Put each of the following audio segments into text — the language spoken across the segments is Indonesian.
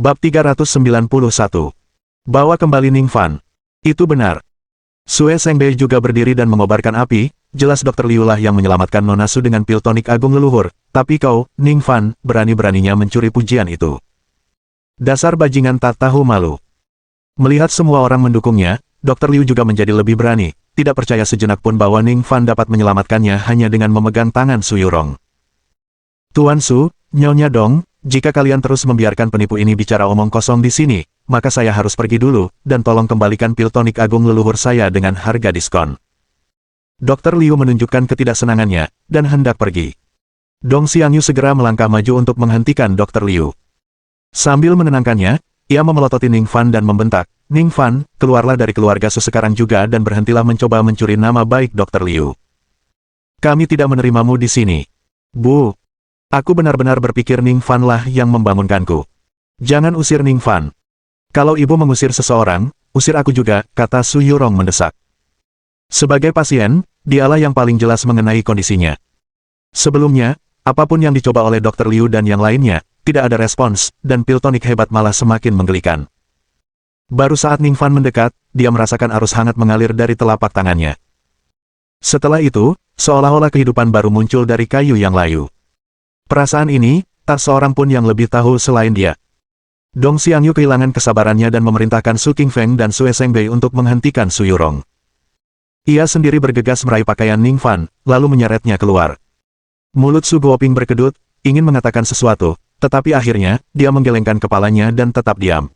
Bab 391. Bawa kembali Ning Fan. Itu benar. Sue Sengbei juga berdiri dan mengobarkan api, jelas Dr. Liu lah yang menyelamatkan Nona Su dengan pil tonik agung leluhur, tapi kau, Ning Fan, berani-beraninya mencuri pujian itu. Dasar bajingan tak tahu malu. Melihat semua orang mendukungnya, Dr. Liu juga menjadi lebih berani, tidak percaya sejenak pun bahwa Ning Fan dapat menyelamatkannya hanya dengan memegang tangan Su Yurong. Tuan Su, Nyonya Dong, jika kalian terus membiarkan penipu ini bicara omong kosong di sini, maka saya harus pergi dulu, dan tolong kembalikan pil tonik agung leluhur saya dengan harga diskon. Dr. Liu menunjukkan ketidaksenangannya, dan hendak pergi. Dong Xiangyu segera melangkah maju untuk menghentikan Dr. Liu. Sambil menenangkannya, ia memelototi Ning Fan dan membentak, Ning Fan, keluarlah dari keluarga Su sekarang juga dan berhentilah mencoba mencuri nama baik Dr. Liu. Kami tidak menerimamu di sini. Bu! Aku benar-benar berpikir Ning Fan lah yang membangunkanku. Jangan usir Ning Fan. Kalau ibu mengusir seseorang, usir aku juga, kata Su Yurong mendesak. Sebagai pasien, dialah yang paling jelas mengenai kondisinya. Sebelumnya, apapun yang dicoba oleh Dr. Liu dan yang lainnya, tidak ada respons, dan pil tonik hebat malah semakin menggelikan. Baru saat Ning Fan mendekat, dia merasakan arus hangat mengalir dari telapak tangannya. Setelah itu, seolah-olah kehidupan baru muncul dari kayu yang layu. Perasaan ini, tak seorang pun yang lebih tahu selain dia. Dong Xiangyu kehilangan kesabarannya dan memerintahkan Su Qingfeng dan Sue Sengbei untuk menghentikan Su Yurong. Ia sendiri bergegas meraih pakaian Ning Fan, lalu menyeretnya keluar. Mulut Su Guoping berkedut, ingin mengatakan sesuatu, tetapi akhirnya, dia menggelengkan kepalanya dan tetap diam.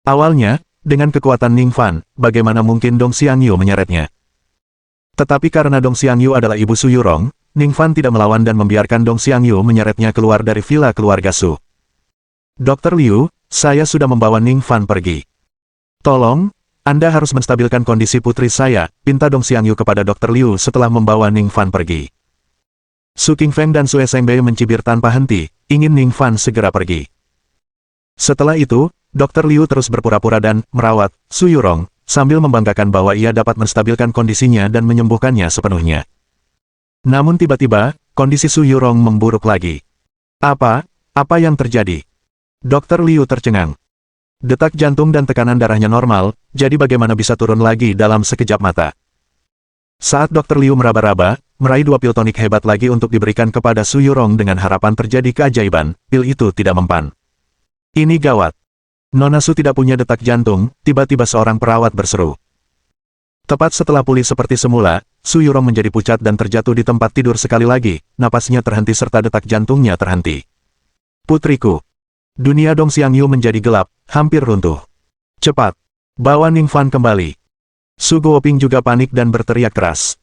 Awalnya, dengan kekuatan Ning Fan, bagaimana mungkin Dong Xiangyu menyeretnya? Tetapi karena Dong Xiangyu adalah ibu Su Yurong, Ning Fan tidak melawan dan membiarkan Dong Xiangyu menyeretnya keluar dari villa keluarga Su. Dr. Liu, saya sudah membawa Ning Fan pergi. Tolong, Anda harus menstabilkan kondisi putri saya, pinta Dong Xiangyu kepada Dr. Liu setelah membawa Ning Fan pergi. Su Qingfeng dan Sue Sengbei mencibir tanpa henti, ingin Ning Fan segera pergi. Setelah itu, Dr. Liu terus berpura-pura dan merawat Su Yurong, sambil membanggakan bahwa ia dapat menstabilkan kondisinya dan menyembuhkannya sepenuhnya. Namun tiba-tiba, kondisi Su Yurong memburuk lagi. Apa yang terjadi? Dr. Liu tercengang. Detak jantung dan tekanan darahnya normal, jadi bagaimana bisa turun lagi dalam sekejap mata? Saat Dr. Liu meraba-raba, meraih 2 pil tonik hebat lagi untuk diberikan kepada Su Yurong dengan harapan terjadi keajaiban, pil itu tidak mempan. Ini gawat. Nona Su tidak punya detak jantung, tiba-tiba seorang perawat berseru. Tepat setelah pulih seperti semula, Su Yurong menjadi pucat dan terjatuh di tempat tidur sekali lagi, napasnya terhenti serta detak jantungnya terhenti. Putriku. Dunia Dong Xiangyu menjadi gelap, hampir runtuh. Cepat. Bawa Ning Fan kembali. Su Guoping juga panik dan berteriak keras.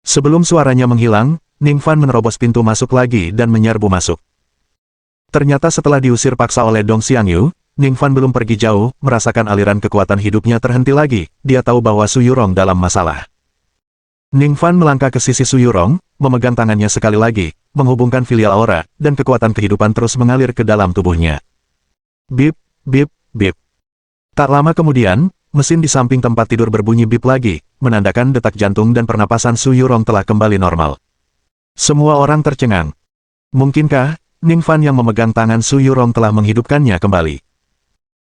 Sebelum suaranya menghilang, Ning Fan menerobos pintu masuk lagi dan menyerbu masuk. Ternyata setelah diusir paksa oleh Dong Xiangyu, Ning Fan belum pergi jauh, merasakan aliran kekuatan hidupnya terhenti lagi, dia tahu bahwa Su Yurong dalam masalah. Ning Fan melangkah ke sisi Su Yurong, memegang tangannya sekali lagi, menghubungkan filial aura, dan kekuatan kehidupan terus mengalir ke dalam tubuhnya. Bip, bip, bip. Tak lama kemudian, mesin di samping tempat tidur berbunyi bip lagi, menandakan detak jantung dan pernapasan Su Yurong telah kembali normal. Semua orang tercengang. Mungkinkah, Ning Fan yang memegang tangan Su Yurong telah menghidupkannya kembali?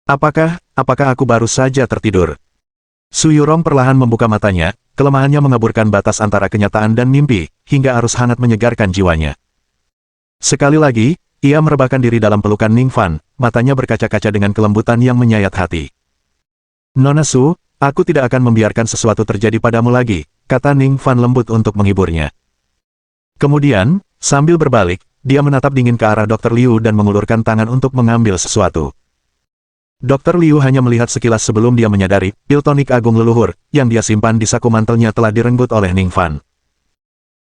Apakah aku baru saja tertidur? Su Yurong perlahan membuka matanya, kelemahannya mengaburkan batas antara kenyataan dan mimpi, hingga arus hangat menyegarkan jiwanya. Sekali lagi, ia merebahkan diri dalam pelukan Ning Fan, matanya berkaca-kaca dengan kelembutan yang menyayat hati. Nona Su, aku tidak akan membiarkan sesuatu terjadi padamu lagi, kata Ning Fan lembut untuk menghiburnya. Kemudian, sambil berbalik, dia menatap dingin ke arah Dr. Liu dan mengulurkan tangan untuk mengambil sesuatu. Dr. Liu hanya melihat sekilas sebelum dia menyadari, pil tonik agung leluhur, yang dia simpan di saku mantelnya telah direnggut oleh Ning Fan.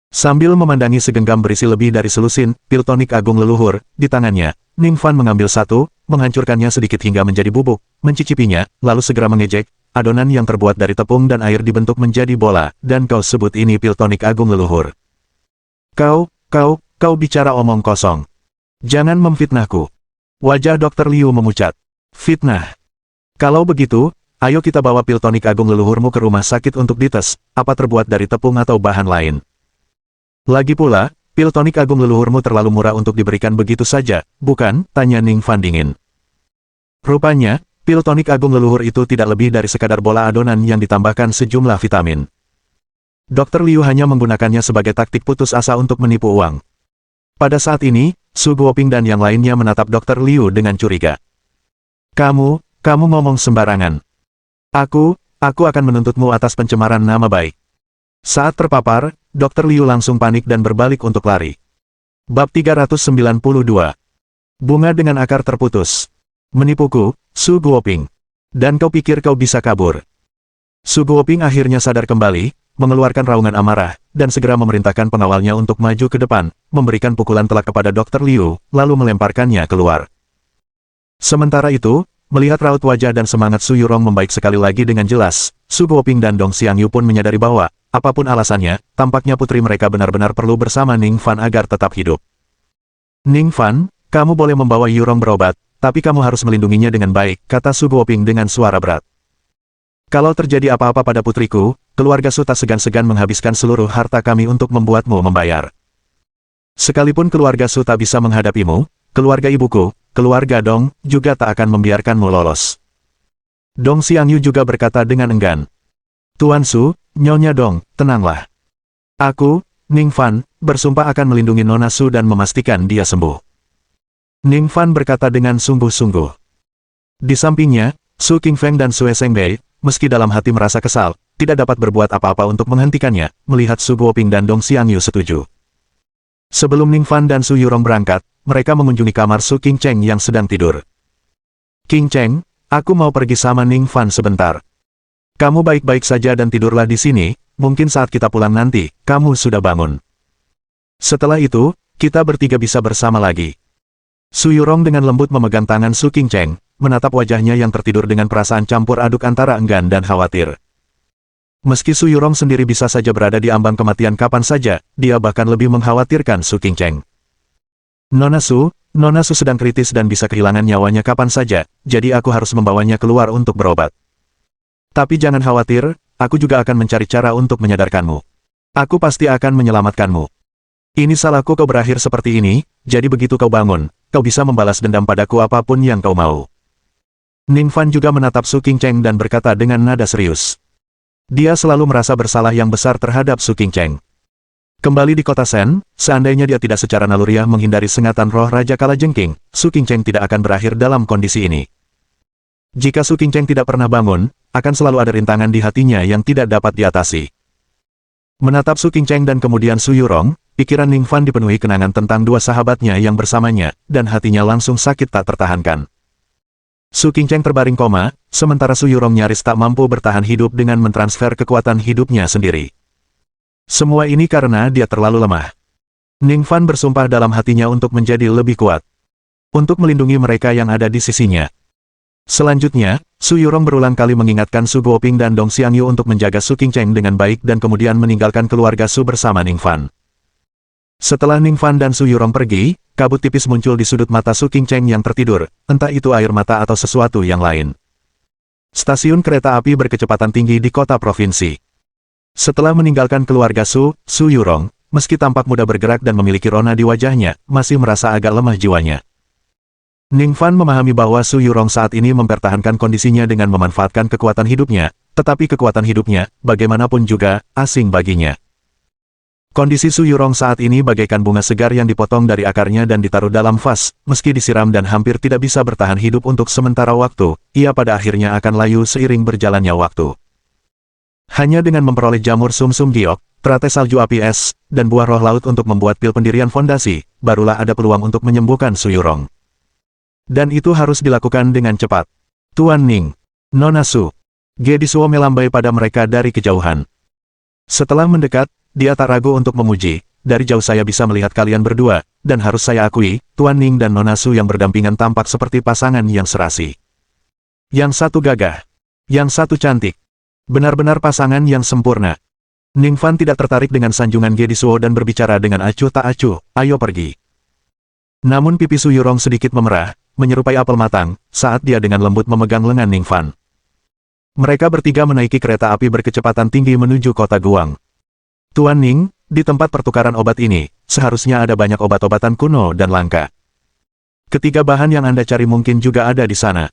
Sambil memandangi segenggam berisi lebih dari selusin, pil tonik agung leluhur, di tangannya, Ning Fan mengambil satu, menghancurkannya sedikit hingga menjadi bubuk, mencicipinya, lalu segera mengejek, adonan yang terbuat dari tepung dan air dibentuk menjadi bola, dan kau sebut ini pil tonik agung leluhur. Kau bicara omong kosong. Jangan memfitnahku. Wajah Dr. Liu memucat. Fitnah. Kalau begitu, ayo kita bawa pil tonik agung leluhurmu ke rumah sakit untuk dites, apa terbuat dari tepung atau bahan lain. Lagi pula, pil tonik agung leluhurmu terlalu murah untuk diberikan begitu saja, bukan? Tanya Ning Fan dingin. Rupanya, pil tonik agung leluhur itu tidak lebih dari sekadar bola adonan yang ditambahkan sejumlah vitamin. Dr. Liu hanya menggunakannya sebagai taktik putus asa untuk menipu uang. Pada saat ini, Su Guoping dan yang lainnya menatap Dr. Liu dengan curiga. Kamu ngomong sembarangan. Aku akan menuntutmu atas pencemaran nama baik. Saat terpapar, Dr. Liu langsung panik dan berbalik untuk lari. Bab 392. Bunga dengan akar terputus. Menipuku, Su Guoping. Dan kau pikir kau bisa kabur. Su Guoping akhirnya sadar kembali, mengeluarkan raungan amarah, dan segera memerintahkan pengawalnya untuk maju ke depan, memberikan pukulan telak kepada Dr. Liu, lalu melemparkannya keluar. Sementara itu, melihat raut wajah dan semangat Su Yurong membaik sekali lagi dengan jelas, Su Guoping dan Dong Xiangyu pun menyadari bahwa, apapun alasannya, tampaknya putri mereka benar-benar perlu bersama Ning Fan agar tetap hidup. Ning Fan, kamu boleh membawa Yurong berobat, tapi kamu harus melindunginya dengan baik, kata Su Guoping dengan suara berat. Kalau terjadi apa-apa pada putriku, keluarga Su tak segan-segan menghabiskan seluruh harta kami untuk membuatmu membayar. Sekalipun keluarga Su tak bisa menghadapimu, keluarga ibuku, keluarga Dong, juga tak akan membiarkanmu lolos. Dong Xiangyu juga berkata dengan enggan. Tuan Su, Nyonya Dong, tenanglah. Aku, Ning Fan, bersumpah akan melindungi Nona Su dan memastikan dia sembuh. Ning Fan berkata dengan sungguh-sungguh. Di sampingnya, Su Qingfeng dan Su Sengbei, meski dalam hati merasa kesal, tidak dapat berbuat apa-apa untuk menghentikannya, melihat Su Guoping dan Dong Xiangyu setuju. Sebelum Ning Fan dan Su Yurong berangkat, mereka mengunjungi kamar Su Qingcheng yang sedang tidur. Qingcheng, aku mau pergi sama Ning Fan sebentar. Kamu baik-baik saja dan tidurlah di sini, mungkin saat kita pulang nanti, kamu sudah bangun. Setelah itu, kita bertiga bisa bersama lagi. Su Yurong dengan lembut memegang tangan Su Qingcheng, menatap wajahnya yang tertidur dengan perasaan campur aduk antara enggan dan khawatir. Meski Su Yurong sendiri bisa saja berada di ambang kematian kapan saja, dia bahkan lebih mengkhawatirkan Su Qingcheng. Nona Su sedang kritis dan bisa kehilangan nyawanya kapan saja, jadi aku harus membawanya keluar untuk berobat. Tapi jangan khawatir, aku juga akan mencari cara untuk menyadarkanmu. Aku pasti akan menyelamatkanmu. Ini salahku kau berakhir seperti ini, jadi begitu kau bangun, kau bisa membalas dendam padaku apapun yang kau mau. Ning Fan juga menatap Su Qingcheng dan berkata dengan nada serius. Dia selalu merasa bersalah yang besar terhadap Su Qingcheng. Kembali di kota Shen, seandainya dia tidak secara naluriah menghindari sengatan roh Raja Kalajengking, Su Qingcheng tidak akan berakhir dalam kondisi ini. Jika Su Qingcheng tidak pernah bangun, akan selalu ada rintangan di hatinya yang tidak dapat diatasi. Menatap Su Qingcheng dan kemudian Su Yurong, pikiran Ning Fan dipenuhi kenangan tentang dua sahabatnya yang bersamanya, dan hatinya langsung sakit tak tertahankan. Su Qingcheng terbaring koma, sementara Su Yurong nyaris tak mampu bertahan hidup dengan mentransfer kekuatan hidupnya sendiri. Semua ini karena dia terlalu lemah. Ning Fan bersumpah dalam hatinya untuk menjadi lebih kuat. Untuk melindungi mereka yang ada di sisinya. Selanjutnya, Su Yurong berulang kali mengingatkan Su Guoping dan Dong Xiangyu untuk menjaga Su Qingcheng dengan baik dan kemudian meninggalkan keluarga Su bersama Ning Fan. Setelah Ning Fan dan Su Yurong pergi, kabut tipis muncul di sudut mata Su Qingcheng yang tertidur, entah itu air mata atau sesuatu yang lain. Stasiun kereta api berkecepatan tinggi di kota provinsi. Setelah meninggalkan keluarga Su Yurong, meski tampak mudah bergerak dan memiliki rona di wajahnya, masih merasa agak lemah jiwanya. Ning Fan memahami bahwa Su Yurong saat ini mempertahankan kondisinya dengan memanfaatkan kekuatan hidupnya, tetapi kekuatan hidupnya, bagaimanapun juga, asing baginya. Kondisi Su Yurong saat ini bagaikan bunga segar yang dipotong dari akarnya dan ditaruh dalam vas, meski disiram dan hampir tidak bisa bertahan hidup untuk sementara waktu, ia pada akhirnya akan layu seiring berjalannya waktu. Hanya dengan memperoleh jamur sumsum giok, teratai salju api es, dan buah roh laut untuk membuat pil pendirian fondasi, barulah ada peluang untuk menyembuhkan Su Yurong. Dan itu harus dilakukan dengan cepat. Tuan Ning, Nona Su, Gedisuo melambai pada mereka dari kejauhan. Setelah mendekat, dia tak ragu untuk memuji, dari jauh saya bisa melihat kalian berdua, dan harus saya akui, Tuan Ning dan Nona Su yang berdampingan tampak seperti pasangan yang serasi. Yang satu gagah, yang satu cantik. Benar-benar pasangan yang sempurna. Ning Fan tidak tertarik dengan sanjungan Gedisuo dan berbicara dengan acuh tak acuh, ayo pergi. Namun pipi Su Yurong sedikit memerah, menyerupai apel matang, saat dia dengan lembut memegang lengan Ning Fan. Mereka bertiga menaiki kereta api berkecepatan tinggi menuju kota Guang. Tuan Ning, di tempat pertukaran obat ini, seharusnya ada banyak obat-obatan kuno dan langka. Ketiga bahan yang Anda cari mungkin juga ada di sana.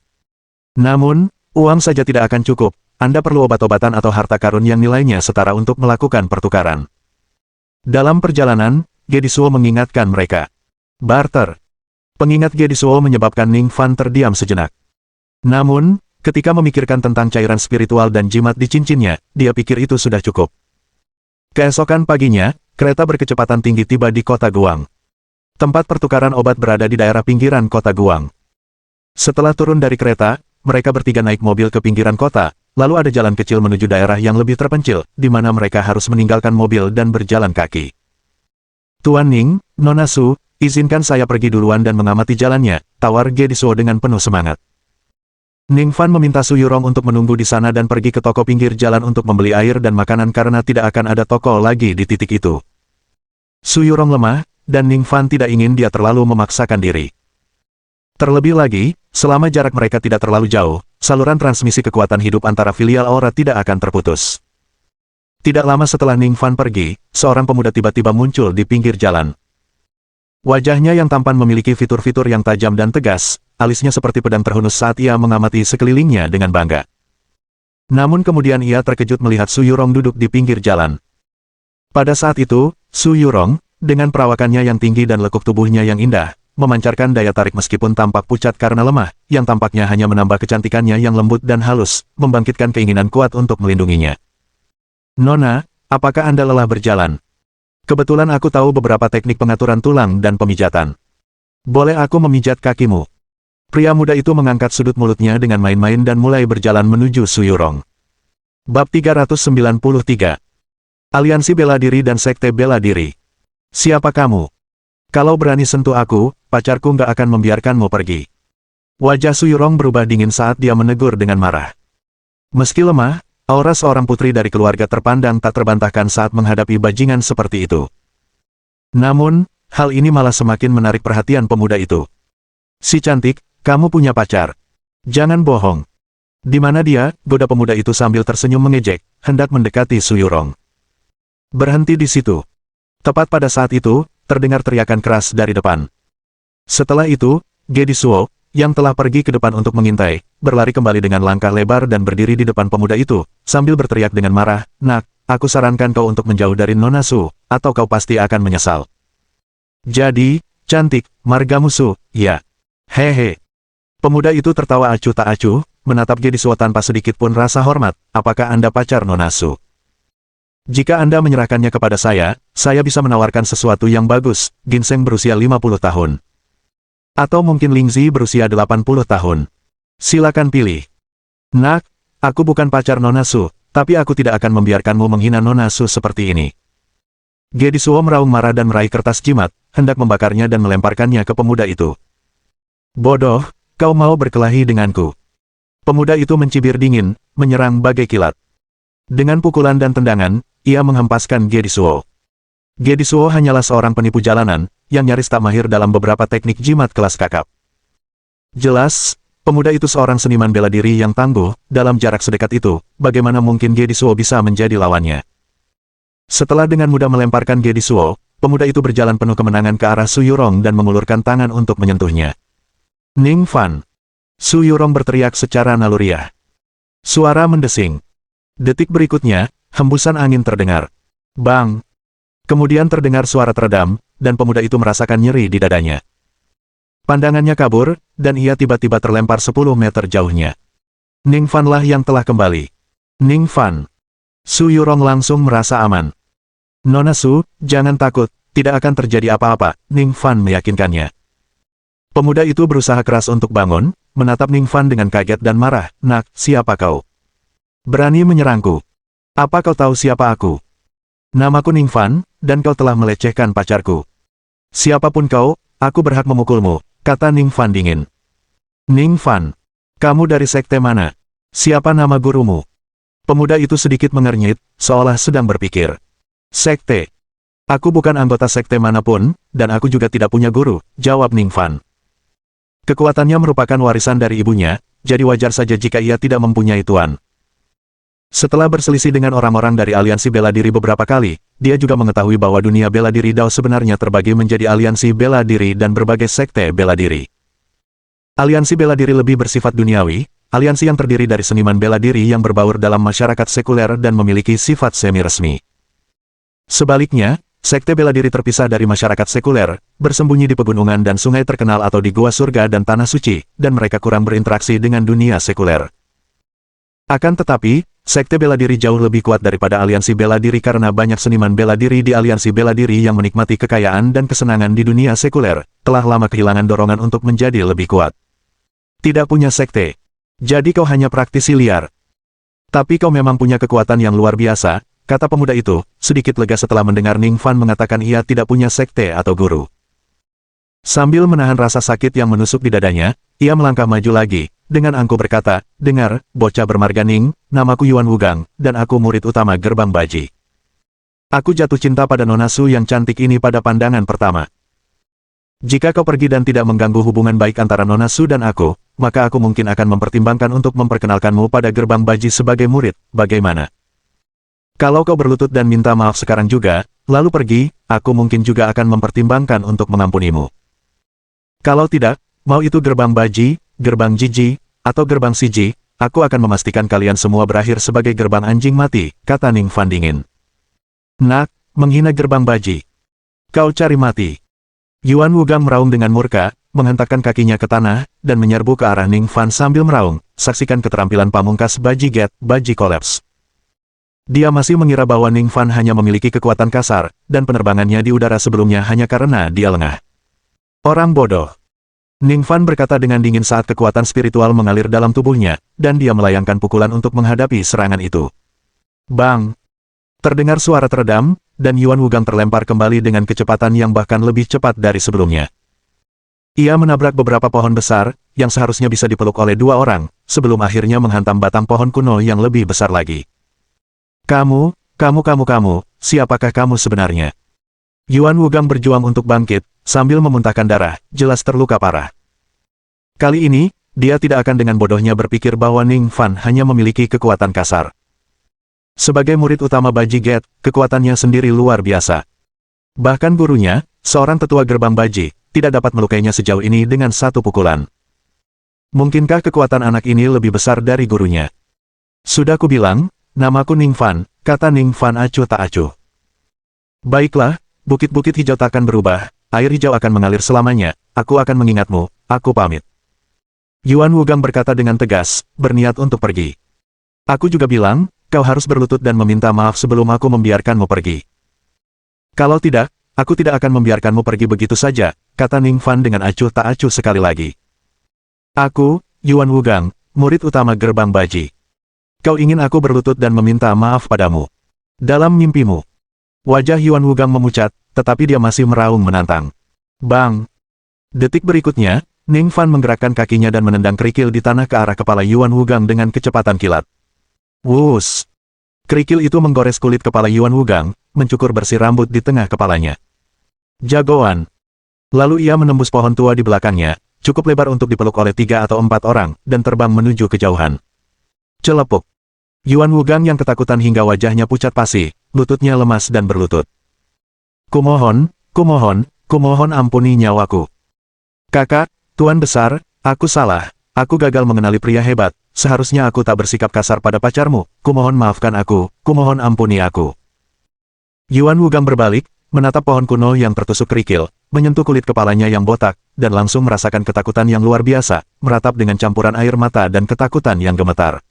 Namun, uang saja tidak akan cukup, Anda perlu obat-obatan atau harta karun yang nilainya setara untuk melakukan pertukaran. Dalam perjalanan, Gedisuo mengingatkan mereka. Barter. Pengingat Gedisuo menyebabkan Ning Fan terdiam sejenak. Namun, ketika memikirkan tentang cairan spiritual dan jimat di cincinnya, dia pikir itu sudah cukup. Keesokan paginya, kereta berkecepatan tinggi tiba di kota Guang. Tempat pertukaran obat berada di daerah pinggiran kota Guang. Setelah turun dari kereta, mereka bertiga naik mobil ke pinggiran kota, lalu ada jalan kecil menuju daerah yang lebih terpencil, di mana mereka harus meninggalkan mobil dan berjalan kaki. Tuan Ning, Nona Su, izinkan saya pergi duluan dan mengamati jalannya, tawar Gedisuo dengan penuh semangat. Ning Fan meminta Su Yurong untuk menunggu di sana dan pergi ke toko pinggir jalan untuk membeli air dan makanan karena tidak akan ada toko lagi di titik itu. Su Yurong lemah, dan Ning Fan tidak ingin dia terlalu memaksakan diri. Terlebih lagi, selama jarak mereka tidak terlalu jauh, saluran transmisi kekuatan hidup antara filial aura tidak akan terputus. Tidak lama setelah Ning Fan pergi, seorang pemuda tiba-tiba muncul di pinggir jalan. Wajahnya yang tampan memiliki fitur-fitur yang tajam dan tegas, alisnya seperti pedang terhunus saat ia mengamati sekelilingnya dengan bangga. Namun kemudian ia terkejut melihat Su Yurong duduk di pinggir jalan. Pada saat itu, Su Yurong, dengan perawakannya yang tinggi dan lekuk tubuhnya yang indah, memancarkan daya tarik meskipun tampak pucat karena lemah, yang tampaknya hanya menambah kecantikannya yang lembut dan halus, membangkitkan keinginan kuat untuk melindunginya. Nona, apakah Anda lelah berjalan? Kebetulan aku tahu beberapa teknik pengaturan tulang dan pemijatan. Boleh aku memijat kakimu? Pria muda itu mengangkat sudut mulutnya dengan main-main dan mulai berjalan menuju Su Yurong. Bab 393. Aliansi Bela Diri dan Sekte Bela Diri. Siapa kamu? Kalau berani sentuh aku, pacarku nggak akan membiarkanmu pergi. Wajah Su Yurong berubah dingin saat dia menegur dengan marah. Meski lemah, aura seorang putri dari keluarga terpandang tak terbantahkan saat menghadapi bajingan seperti itu. Namun, hal ini malah semakin menarik perhatian pemuda itu. Si cantik, kamu punya pacar. Jangan bohong. Di mana dia? Goda pemuda itu sambil tersenyum mengejek, hendak mendekati Su Yurong. Berhenti di situ. Tepat pada saat itu, terdengar teriakan keras dari depan. Setelah itu, Gedisuo, yang telah pergi ke depan untuk mengintai, berlari kembali dengan langkah lebar dan berdiri di depan pemuda itu, sambil berteriak dengan marah, "Nak, aku sarankan kau untuk menjauh dari Nona Su, atau kau pasti akan menyesal." Jadi, cantik, margamu Su, ya. Hehe. Pemuda itu tertawa acuh tak acuh, menatap Gedisuo tanpa sedikit pun rasa hormat, apakah Anda pacar Nona Su? Jika Anda menyerahkannya kepada saya bisa menawarkan sesuatu yang bagus, ginseng berusia 50 tahun. Atau mungkin Lingzi berusia 80 tahun. Silakan pilih. Nak, aku bukan pacar Nona Su, tapi aku tidak akan membiarkanmu menghina Nona Su seperti ini. Gedisuo meraung marah dan meraih kertas jimat, hendak membakarnya dan melemparkannya ke pemuda itu. Bodoh, kau mau berkelahi denganku. Pemuda itu mencibir dingin, menyerang bagai kilat. Dengan pukulan dan tendangan, ia menghempaskan Gedisuo. Gedisuo hanyalah seorang penipu jalanan, yang nyaris tak mahir dalam beberapa teknik jimat kelas kakap. Jelas, pemuda itu seorang seniman bela diri yang tangguh, dalam jarak sedekat itu, bagaimana mungkin Gedisuo bisa menjadi lawannya. Setelah dengan mudah melemparkan Gedisuo, pemuda itu berjalan penuh kemenangan ke arah Su Yurong dan mengulurkan tangan untuk menyentuhnya. Ning Fan. Su Yurong berteriak secara naluriah. Suara mendesing. Detik berikutnya, hembusan angin terdengar. Bang! Kemudian terdengar suara teredam, dan pemuda itu merasakan nyeri di dadanya. Pandangannya kabur, dan ia tiba-tiba terlempar 10 meter jauhnya. Ning Fan lah yang telah kembali. Ning Fan. Su Yurong langsung merasa aman. Nona Su, jangan takut, tidak akan terjadi apa-apa, Ning Fan meyakinkannya. Pemuda itu berusaha keras untuk bangun, menatap Ning Fan dengan kaget dan marah. Nak, siapa kau? Berani menyerangku. Apa kau tahu siapa aku? Namaku Ning Fan, dan kau telah melecehkan pacarku. Siapapun kau, aku berhak memukulmu, kata Ning Fan dingin. Ning Fan, kamu dari sekte mana? Siapa nama gurumu? Pemuda itu sedikit mengernyit, seolah sedang berpikir. Sekte. Aku bukan anggota sekte manapun, dan aku juga tidak punya guru, jawab Ning Fan. Kekuatannya merupakan warisan dari ibunya, jadi wajar saja jika ia tidak mempunyai tuan. Setelah berselisih dengan orang-orang dari aliansi bela diri beberapa kali, dia juga mengetahui bahwa dunia bela diri Dao sebenarnya terbagi menjadi aliansi bela diri dan berbagai sekte bela diri. Aliansi bela diri lebih bersifat duniawi, aliansi yang terdiri dari seniman bela diri yang berbaur dalam masyarakat sekuler dan memiliki sifat semi-resmi. Sebaliknya, sekte bela diri terpisah dari masyarakat sekuler, bersembunyi di pegunungan dan sungai terkenal atau di gua surga dan tanah suci, dan mereka kurang berinteraksi dengan dunia sekuler. Akan tetapi, sekte bela diri jauh lebih kuat daripada aliansi bela diri karena banyak seniman bela diri di aliansi bela diri yang menikmati kekayaan dan kesenangan di dunia sekuler, telah lama kehilangan dorongan untuk menjadi lebih kuat. Tidak punya sekte. Jadi kau hanya praktisi liar. Tapi kau memang punya kekuatan yang luar biasa, kata pemuda itu, sedikit lega setelah mendengar Ning Fan mengatakan ia tidak punya sekte atau guru. Sambil menahan rasa sakit yang menusuk di dadanya, ia melangkah maju lagi, dengan angkuh berkata, "Dengar, bocah bermarga Ning, namaku Yuan Wugang, dan aku murid utama Gerbang Baji. Aku jatuh cinta pada Nona Su yang cantik ini pada pandangan pertama. Jika kau pergi dan tidak mengganggu hubungan baik antara Nona Su dan aku, maka aku mungkin akan mempertimbangkan untuk memperkenalkanmu pada Gerbang Baji sebagai murid, bagaimana? Kalau kau berlutut dan minta maaf sekarang juga, lalu pergi, aku mungkin juga akan mempertimbangkan untuk mengampunimu. Kalau tidak, mau itu Gerbang Baji, Gerbang Jiji, atau Gerbang Siji, aku akan memastikan kalian semua berakhir sebagai gerbang anjing mati," kata Ning Fan dingin. "Nak, menghina Gerbang Baji. Kau cari mati." Yuan Wugang meraung dengan murka, menghentakkan kakinya ke tanah, dan menyerbu ke arah Ning Fan sambil meraung, "Saksikan keterampilan pamungkas Baji Get, Baji Collapse." Dia masih mengira bahwa Ning Fan hanya memiliki kekuatan kasar, dan penerbangannya di udara sebelumnya hanya karena dia lengah. Orang bodoh. Ning Fan berkata dengan dingin saat kekuatan spiritual mengalir dalam tubuhnya, dan dia melayangkan pukulan untuk menghadapi serangan itu. Bang! Terdengar suara teredam, dan Yuan Wugang terlempar kembali dengan kecepatan yang bahkan lebih cepat dari sebelumnya. Ia menabrak beberapa pohon besar, yang seharusnya bisa dipeluk oleh dua orang, sebelum akhirnya menghantam batang pohon kuno yang lebih besar lagi. Kamu, siapakah kamu sebenarnya?" Yuan Wugang berjuang untuk bangkit, sambil memuntahkan darah, jelas terluka parah. Kali ini, dia tidak akan dengan bodohnya berpikir bahwa Ning Fan hanya memiliki kekuatan kasar. Sebagai murid utama Baji Get, kekuatannya sendiri luar biasa. Bahkan gurunya, seorang tetua Gerbang Baji, tidak dapat melukainya sejauh ini dengan satu pukulan. Mungkinkah kekuatan anak ini lebih besar dari gurunya? "Sudah kubilang, namaku Ning Fan," kata Ning Fan acuh tak acuh. "Baiklah, bukit-bukit hijau takkan berubah, air hijau akan mengalir selamanya, aku akan mengingatmu, aku pamit." Yuan Wugang berkata dengan tegas, berniat untuk pergi. "Aku juga bilang, kau harus berlutut dan meminta maaf sebelum aku membiarkanmu pergi. Kalau tidak, aku tidak akan membiarkanmu pergi begitu saja," kata Ning Fan dengan acuh tak acuh sekali lagi. "Aku, Yuan Wugang, murid utama Gerbang Baji. Kau ingin aku berlutut dan meminta maaf padamu? Dalam mimpimu." Wajah Yuan Wugang memucat, tetapi dia masih meraung menantang. Bang! Detik berikutnya, Ning Fan menggerakkan kakinya dan menendang kerikil di tanah ke arah kepala Yuan Wugang dengan kecepatan kilat. Wus! Kerikil itu menggores kulit kepala Yuan Wugang, mencukur bersih rambut di tengah kepalanya. Jagoan! Lalu ia menembus pohon tua di belakangnya, cukup lebar untuk dipeluk oleh 3 atau 4 orang, dan terbang menuju kejauhan. Celepuk! Yuan Wugang yang ketakutan hingga wajahnya pucat pasi, lututnya lemas dan berlutut. Kumohon ampuni nyawaku. Kakak, Tuan Besar, aku salah, aku gagal mengenali pria hebat, seharusnya aku tak bersikap kasar pada pacarmu, kumohon maafkan aku, kumohon ampuni aku." Yuan Wugang berbalik, menatap pohon kuno yang tertusuk kerikil, menyentuh kulit kepalanya yang botak, dan langsung merasakan ketakutan yang luar biasa, meratap dengan campuran air mata dan ketakutan yang gemetar.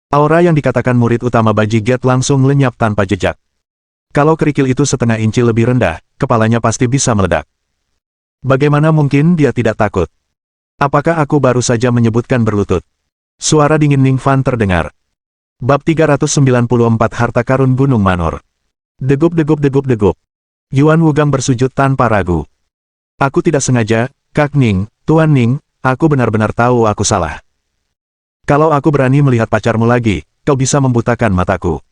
Aura yang dikatakan murid utama Baji Get langsung lenyap tanpa jejak. Kalau kerikil itu setengah inci lebih rendah, kepalanya pasti bisa meledak. Bagaimana mungkin dia tidak takut? Apakah aku baru saja menyebutkan berlutut? Suara dingin Ning Fan terdengar. Bab 394 Harta Karun Gunung Manor. Degup. Yuan Wugang bersujud tanpa ragu. "Aku tidak sengaja, Kak Ning, Tuan Ning, aku benar-benar tahu aku salah. Kalau aku berani melihat pacarmu lagi, kau bisa membutakan mataku.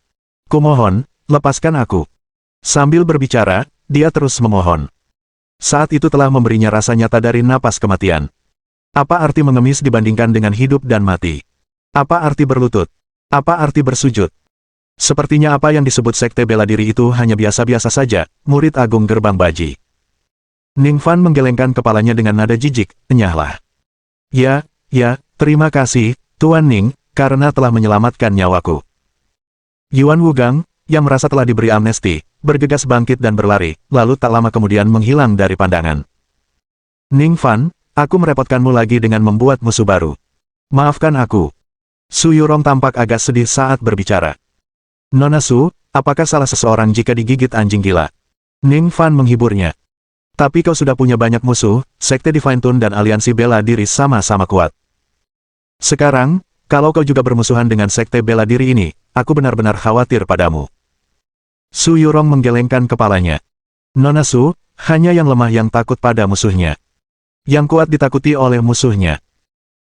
Kumohon, lepaskan aku." Sambil berbicara, dia terus memohon. Saat itu telah memberinya rasa nyata dari napas kematian. Apa arti mengemis dibandingkan dengan hidup dan mati? Apa arti berlutut? Apa arti bersujud? Sepertinya apa yang disebut sekte bela diri itu hanya biasa-biasa saja, murid agung Gerbang Baji. Ning Fan menggelengkan kepalanya dengan nada jijik, "Enyahlah." Ya, terima kasih, Tuan Ning, karena telah menyelamatkan nyawaku. Yuan Wugang, yang merasa telah diberi amnesti, bergegas bangkit dan berlari, lalu tak lama kemudian menghilang dari pandangan. Ning Fan, aku merepotkanmu lagi dengan membuat musuh baru. Maafkan aku. Su Yurong tampak agak sedih saat berbicara. Nona Su, apakah salah seseorang jika digigit anjing gila? Ning Fan menghiburnya. Tapi kau sudah punya banyak musuh, Sekte Divine Tune dan Aliansi Bela Diri sama-sama kuat. Sekarang, kalau kau juga bermusuhan dengan Sekte Bela Diri ini, aku benar-benar khawatir padamu. Su Yurong menggelengkan kepalanya. Nona Su, hanya yang lemah yang takut pada musuhnya. Yang kuat ditakuti oleh musuhnya.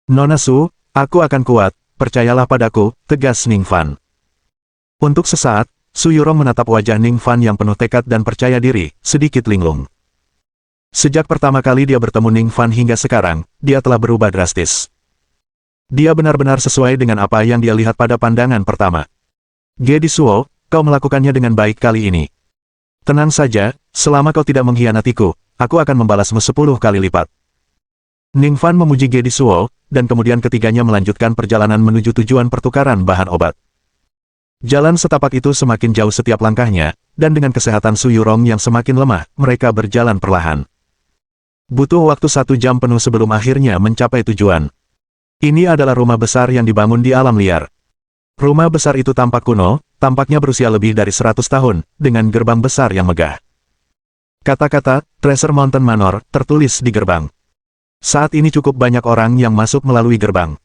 Nona Su, aku akan kuat, percayalah padaku, tegas Ning Fan. Untuk sesaat, Su Yurong menatap wajah Ning Fan yang penuh tekad dan percaya diri, sedikit linglung. Sejak pertama kali dia bertemu Ning Fan hingga sekarang, dia telah berubah drastis. Dia benar-benar sesuai dengan apa yang dia lihat pada pandangan pertama. Ge Disuo, kau melakukannya dengan baik kali ini. Tenang saja, selama kau tidak mengkhianatiku, aku akan membalasmu 10 kali lipat. Ning Fan memuji Ge Disuo, dan kemudian ketiganya melanjutkan perjalanan menuju tujuan pertukaran bahan obat. Jalan setapak itu semakin jauh setiap langkahnya, dan dengan kesehatan Su Yurong yang semakin lemah, mereka berjalan perlahan. Butuh waktu 1 jam penuh sebelum akhirnya mencapai tujuan. Ini adalah rumah besar yang dibangun di alam liar. Rumah besar itu tampak kuno, tampaknya berusia lebih dari 100 tahun, dengan gerbang besar yang megah. Kata-kata, Treasure Mountain Manor, tertulis di gerbang. Saat ini cukup banyak orang yang masuk melalui gerbang.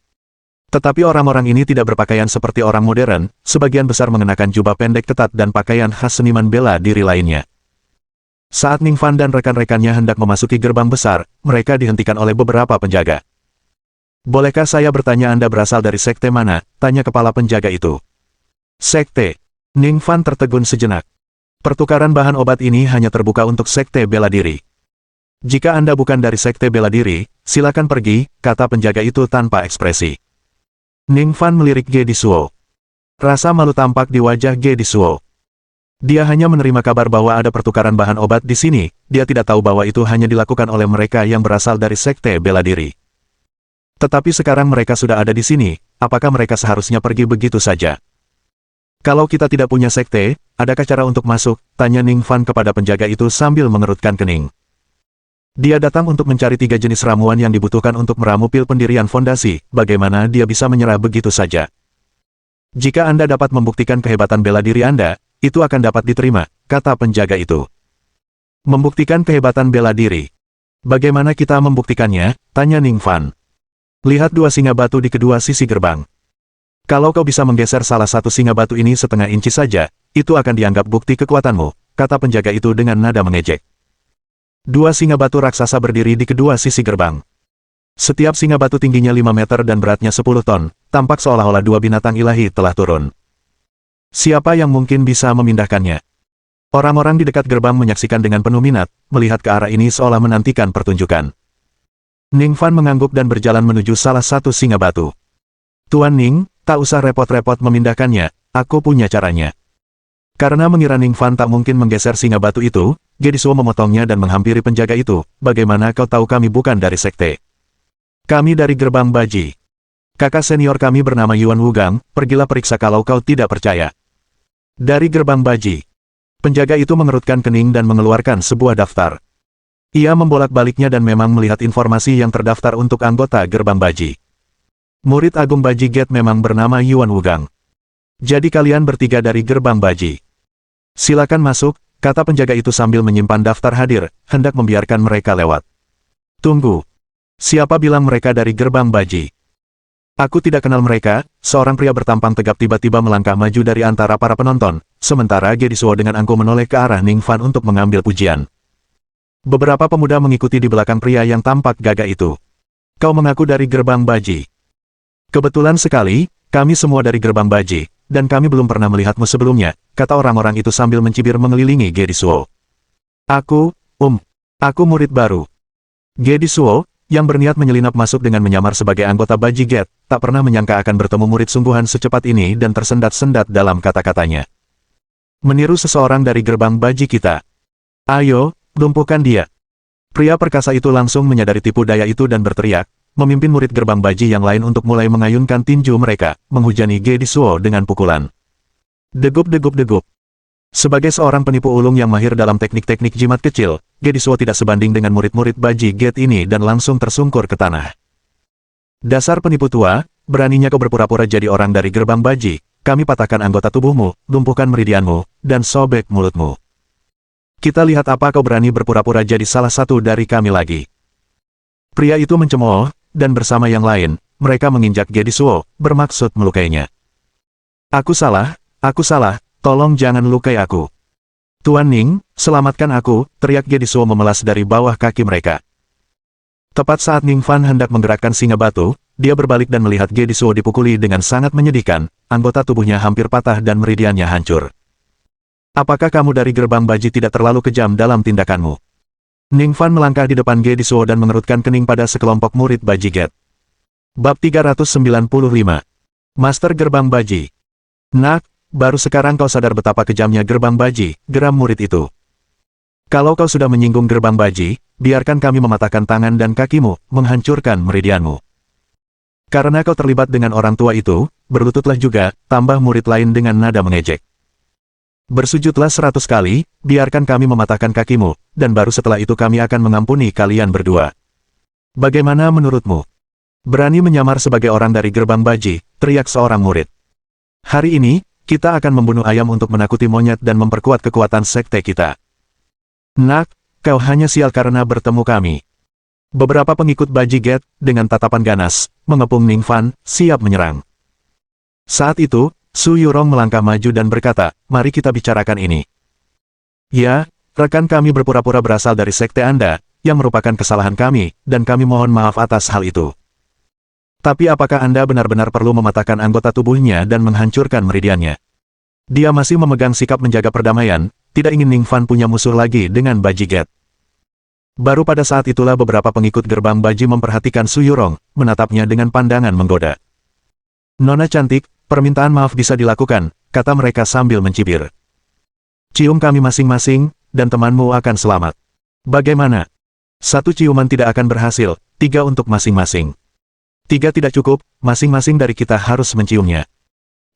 Tetapi orang-orang ini tidak berpakaian seperti orang modern, sebagian besar mengenakan jubah pendek ketat dan pakaian khas seniman bela diri lainnya. Saat Ning Fan dan rekan-rekannya hendak memasuki gerbang besar, mereka dihentikan oleh beberapa penjaga. Bolehkah saya bertanya Anda berasal dari sekte mana? Tanya kepala penjaga itu. Sekte. Ning Fan tertegun sejenak. Pertukaran bahan obat ini hanya terbuka untuk sekte bela diri. Jika Anda bukan dari sekte bela diri, silakan pergi, kata penjaga itu tanpa ekspresi. Ning Fan melirik Ge Disuo. Rasa malu tampak di wajah Ge Disuo. Dia hanya menerima kabar bahwa ada pertukaran bahan obat di sini, dia tidak tahu bahwa itu hanya dilakukan oleh mereka yang berasal dari sekte bela diri. Tetapi sekarang mereka sudah ada di sini, apakah mereka seharusnya pergi begitu saja? Kalau kita tidak punya sekte, adakah cara untuk masuk? Tanya Ning Fan kepada penjaga itu sambil mengerutkan kening. Dia datang untuk mencari 3 jenis ramuan yang dibutuhkan untuk meramu pil pendirian fondasi, bagaimana dia bisa menyerah begitu saja? Jika Anda dapat membuktikan kehebatan bela diri Anda, itu akan dapat diterima, kata penjaga itu. Membuktikan kehebatan bela diri. Bagaimana kita membuktikannya? Tanya Ning Fan. Lihat 2 singa batu di kedua sisi gerbang. Kalau kau bisa menggeser salah satu singa batu ini setengah inci saja, itu akan dianggap bukti kekuatanmu, kata penjaga itu dengan nada mengejek. 2 singa batu raksasa berdiri di kedua sisi gerbang. Setiap singa batu tingginya 5 meter dan beratnya 10 ton, tampak seolah-olah 2 binatang ilahi telah turun. Siapa yang mungkin bisa memindahkannya? Orang-orang di dekat gerbang menyaksikan dengan penuh minat, melihat ke arah ini seolah menantikan pertunjukan. Ning Fan mengangguk dan berjalan menuju salah satu singa batu. Tuan Ning, tak usah repot-repot memindahkannya, aku punya caranya. Karena mengira Ning Fan tak mungkin menggeser singa batu itu, Ge Disuo memotongnya dan menghampiri penjaga itu. Bagaimana kau tahu kami bukan dari sekte? Kami dari gerbang Baji. Kakak senior kami bernama Yuan Wugang, pergilah periksa kalau kau tidak percaya. Dari gerbang Baji. Penjaga itu mengerutkan kening dan mengeluarkan sebuah daftar. Ia membolak-baliknya dan memang melihat informasi yang terdaftar untuk anggota gerbang Baji. Murid Agung Baji Gate memang bernama Yuan Wugang. Jadi kalian bertiga dari gerbang Baji. Silakan masuk, kata penjaga itu sambil menyimpan daftar hadir, hendak membiarkan mereka lewat. Tunggu. Siapa bilang mereka dari gerbang Baji? Aku tidak kenal mereka, seorang pria bertampang tegap tiba-tiba melangkah maju dari antara para penonton, sementara Ge Disuo dengan angkuh menoleh ke arah Ning Fan untuk mengambil pujian. Beberapa pemuda mengikuti di belakang pria yang tampak gagah itu. Kau mengaku dari gerbang Baji. Kebetulan sekali, kami semua dari gerbang Baji, dan kami belum pernah melihatmu sebelumnya, kata orang-orang itu sambil mencibir mengelilingi Ge Disuo. Aku murid baru. Ge Disuo, yang berniat menyelinap masuk dengan menyamar sebagai anggota Baji Gate, tak pernah menyangka akan bertemu murid sungguhan secepat ini dan tersendat-sendat dalam kata-katanya. Meniru seseorang dari gerbang Baji kita. Ayo, lumpuhkan dia. Pria perkasa itu langsung menyadari tipu daya itu dan berteriak, memimpin murid gerbang baji yang lain untuk mulai mengayunkan tinju mereka, menghujani Gedisuo dengan pukulan. Degup-degup-degup. Sebagai seorang penipu ulung yang mahir dalam teknik-teknik jimat kecil, Gedisuo tidak sebanding dengan murid-murid baji Get ini dan langsung tersungkur ke tanah. Dasar penipu tua, beraninya kau berpura-pura jadi orang dari gerbang baji, kami patahkan anggota tubuhmu, lumpuhkan meridianmu, dan sobek mulutmu. Kita lihat apa kau berani berpura-pura jadi salah satu dari kami lagi. Pria itu mencemooh, dan bersama yang lain, mereka menginjak Gedisuo, bermaksud melukainya. Aku salah, tolong jangan lukai aku. Tuan Ning, selamatkan aku, teriak Gedisuo memelas dari bawah kaki mereka. Tepat saat Ning Fan hendak menggerakkan singa batu, dia berbalik dan melihat Gedisuo dipukuli dengan sangat menyedihkan, anggota tubuhnya hampir patah dan meridiannya hancur. Apakah kamu dari gerbang baji tidak terlalu kejam dalam tindakanmu? Ning Fan melangkah di depan Gedisuo dan mengerutkan kening pada sekelompok murid baji Get. Bab 395. Master Gerbang Baji. Nak, baru sekarang kau sadar betapa kejamnya gerbang baji, geram murid itu. Kalau kau sudah menyinggung gerbang baji, biarkan kami mematahkan tangan dan kakimu, menghancurkan meridianmu. Karena kau terlibat dengan orang tua itu, berlututlah juga, tambah murid lain dengan nada mengejek. Bersujudlah 100 kali, biarkan kami mematahkan kakimu, dan baru setelah itu kami akan mengampuni kalian berdua. Bagaimana menurutmu? Berani menyamar sebagai orang dari gerbang baji, teriak seorang murid. Hari ini, kita akan membunuh ayam untuk menakuti monyet dan memperkuat kekuatan sekte kita. Nak, kau hanya sial karena bertemu kami. Beberapa pengikut baji Get, dengan tatapan ganas, mengepung Ning Fan, siap menyerang. Saat itu, Su Yurong melangkah maju dan berkata, mari kita bicarakan ini. Ya, rekan kami berpura-pura berasal dari sekte Anda, yang merupakan kesalahan kami, dan kami mohon maaf atas hal itu. Tapi apakah Anda benar-benar perlu mematahkan anggota tubuhnya dan menghancurkan meridiannya? Dia masih memegang sikap menjaga perdamaian, tidak ingin Ning Fan punya musuh lagi dengan baji Get. Baru pada saat itulah beberapa pengikut gerbang baji memperhatikan Su Yurong, menatapnya dengan pandangan menggoda. Nona cantik, permintaan maaf bisa dilakukan, kata mereka sambil mencibir. Cium kami masing-masing, dan temanmu akan selamat. Bagaimana? 1 ciuman tidak akan berhasil, 3 untuk masing-masing. 3 tidak cukup, masing-masing dari kita harus menciumnya.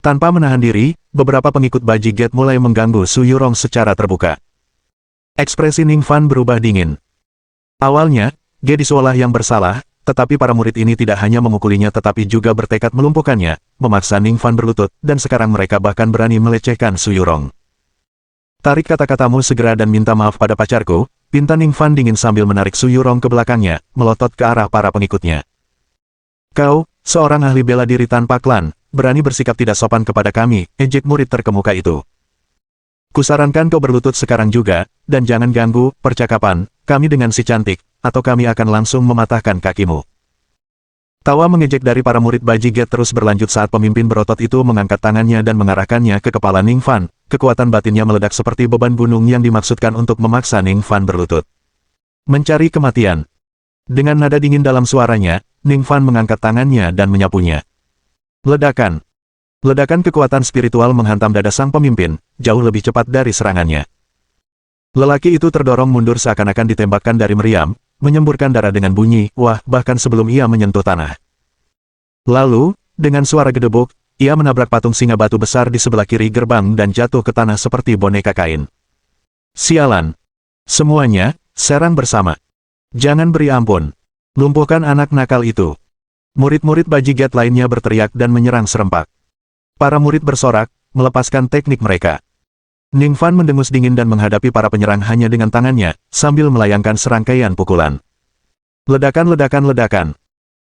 Tanpa menahan diri, beberapa pengikut baji Get mulai mengganggu Su Yurong secara terbuka. Ekspresi Ning Fan berubah dingin. Awalnya, Gedisuo lah yang bersalah, tetapi para murid ini tidak hanya memukulinya tetapi juga bertekad melumpuhkannya, memaksa Ning Fan berlutut, dan sekarang mereka bahkan berani melecehkan Su Yurong. Tarik kata-katamu segera dan minta maaf pada pacarku, pinta Ning Fan dingin sambil menarik Su Yurong ke belakangnya, melotot ke arah para pengikutnya. Kau, seorang ahli bela diri tanpa klan, berani bersikap tidak sopan kepada kami, ejek murid terkemuka itu. Kusarankan kau berlutut sekarang juga, dan jangan ganggu percakapan kami dengan si cantik, atau kami akan langsung mematahkan kakimu. Tawa mengejek dari para murid baji Get terus berlanjut saat pemimpin berotot itu mengangkat tangannya dan mengarahkannya ke kepala Ning Fan, kekuatan batinnya meledak seperti beban gunung yang dimaksudkan untuk memaksa Ning Fan berlutut. Mencari kematian. Dengan nada dingin dalam suaranya, Ning Fan mengangkat tangannya dan menyapunya. Ledakan. Ledakan kekuatan spiritual menghantam dada sang pemimpin, jauh lebih cepat dari serangannya. Lelaki itu terdorong mundur seakan-akan ditembakkan dari meriam, menyemburkan darah dengan bunyi, wah, bahkan sebelum ia menyentuh tanah. Lalu, dengan suara gedebuk, ia menabrak patung singa batu besar di sebelah kiri gerbang dan jatuh ke tanah seperti boneka kain. Sialan. Semuanya, serang bersama. Jangan beri ampun. Lumpuhkan anak nakal itu. Murid-murid baji Get lainnya berteriak dan menyerang serempak. Para murid bersorak, melepaskan teknik mereka. Ning Fan mendengus dingin dan menghadapi para penyerang hanya dengan tangannya, sambil melayangkan serangkaian pukulan. Ledakan-ledakan-ledakan.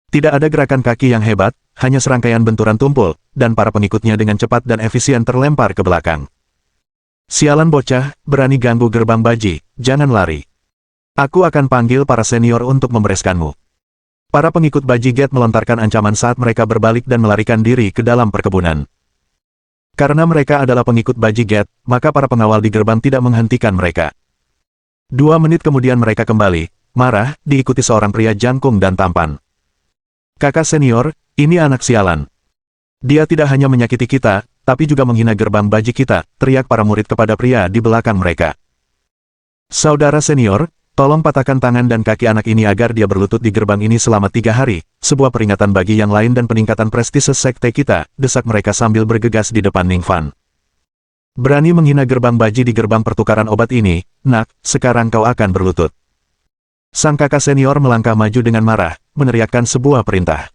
Tidak ada gerakan kaki yang hebat, hanya serangkaian benturan tumpul, dan para pengikutnya dengan cepat dan efisien terlempar ke belakang. Sialan bocah, berani ganggu gerbang baji, jangan lari. Aku akan panggil para senior untuk membereskanmu. Para pengikut baji Get melontarkan ancaman saat mereka berbalik dan melarikan diri ke dalam perkebunan. Karena mereka adalah pengikut baji Get, maka para pengawal di gerbang tidak menghentikan mereka. 2 menit kemudian mereka kembali, marah, diikuti seorang pria jangkung dan tampan. Kakak senior, ini anak sialan. Dia tidak hanya menyakiti kita, tapi juga menghina gerbang baji kita, teriak para murid kepada pria di belakang mereka. Saudara senior, Tolong patahkan tangan dan kaki anak ini agar dia berlutut di gerbang ini selama 3 hari, sebuah peringatan bagi yang lain dan peningkatan prestise sekte kita, desak mereka sambil bergegas di depan Ning Fan. Berani menghina gerbang baji di gerbang pertukaran obat ini, nak, sekarang kau akan berlutut. Sang kakak senior melangkah maju dengan marah, meneriakkan sebuah perintah.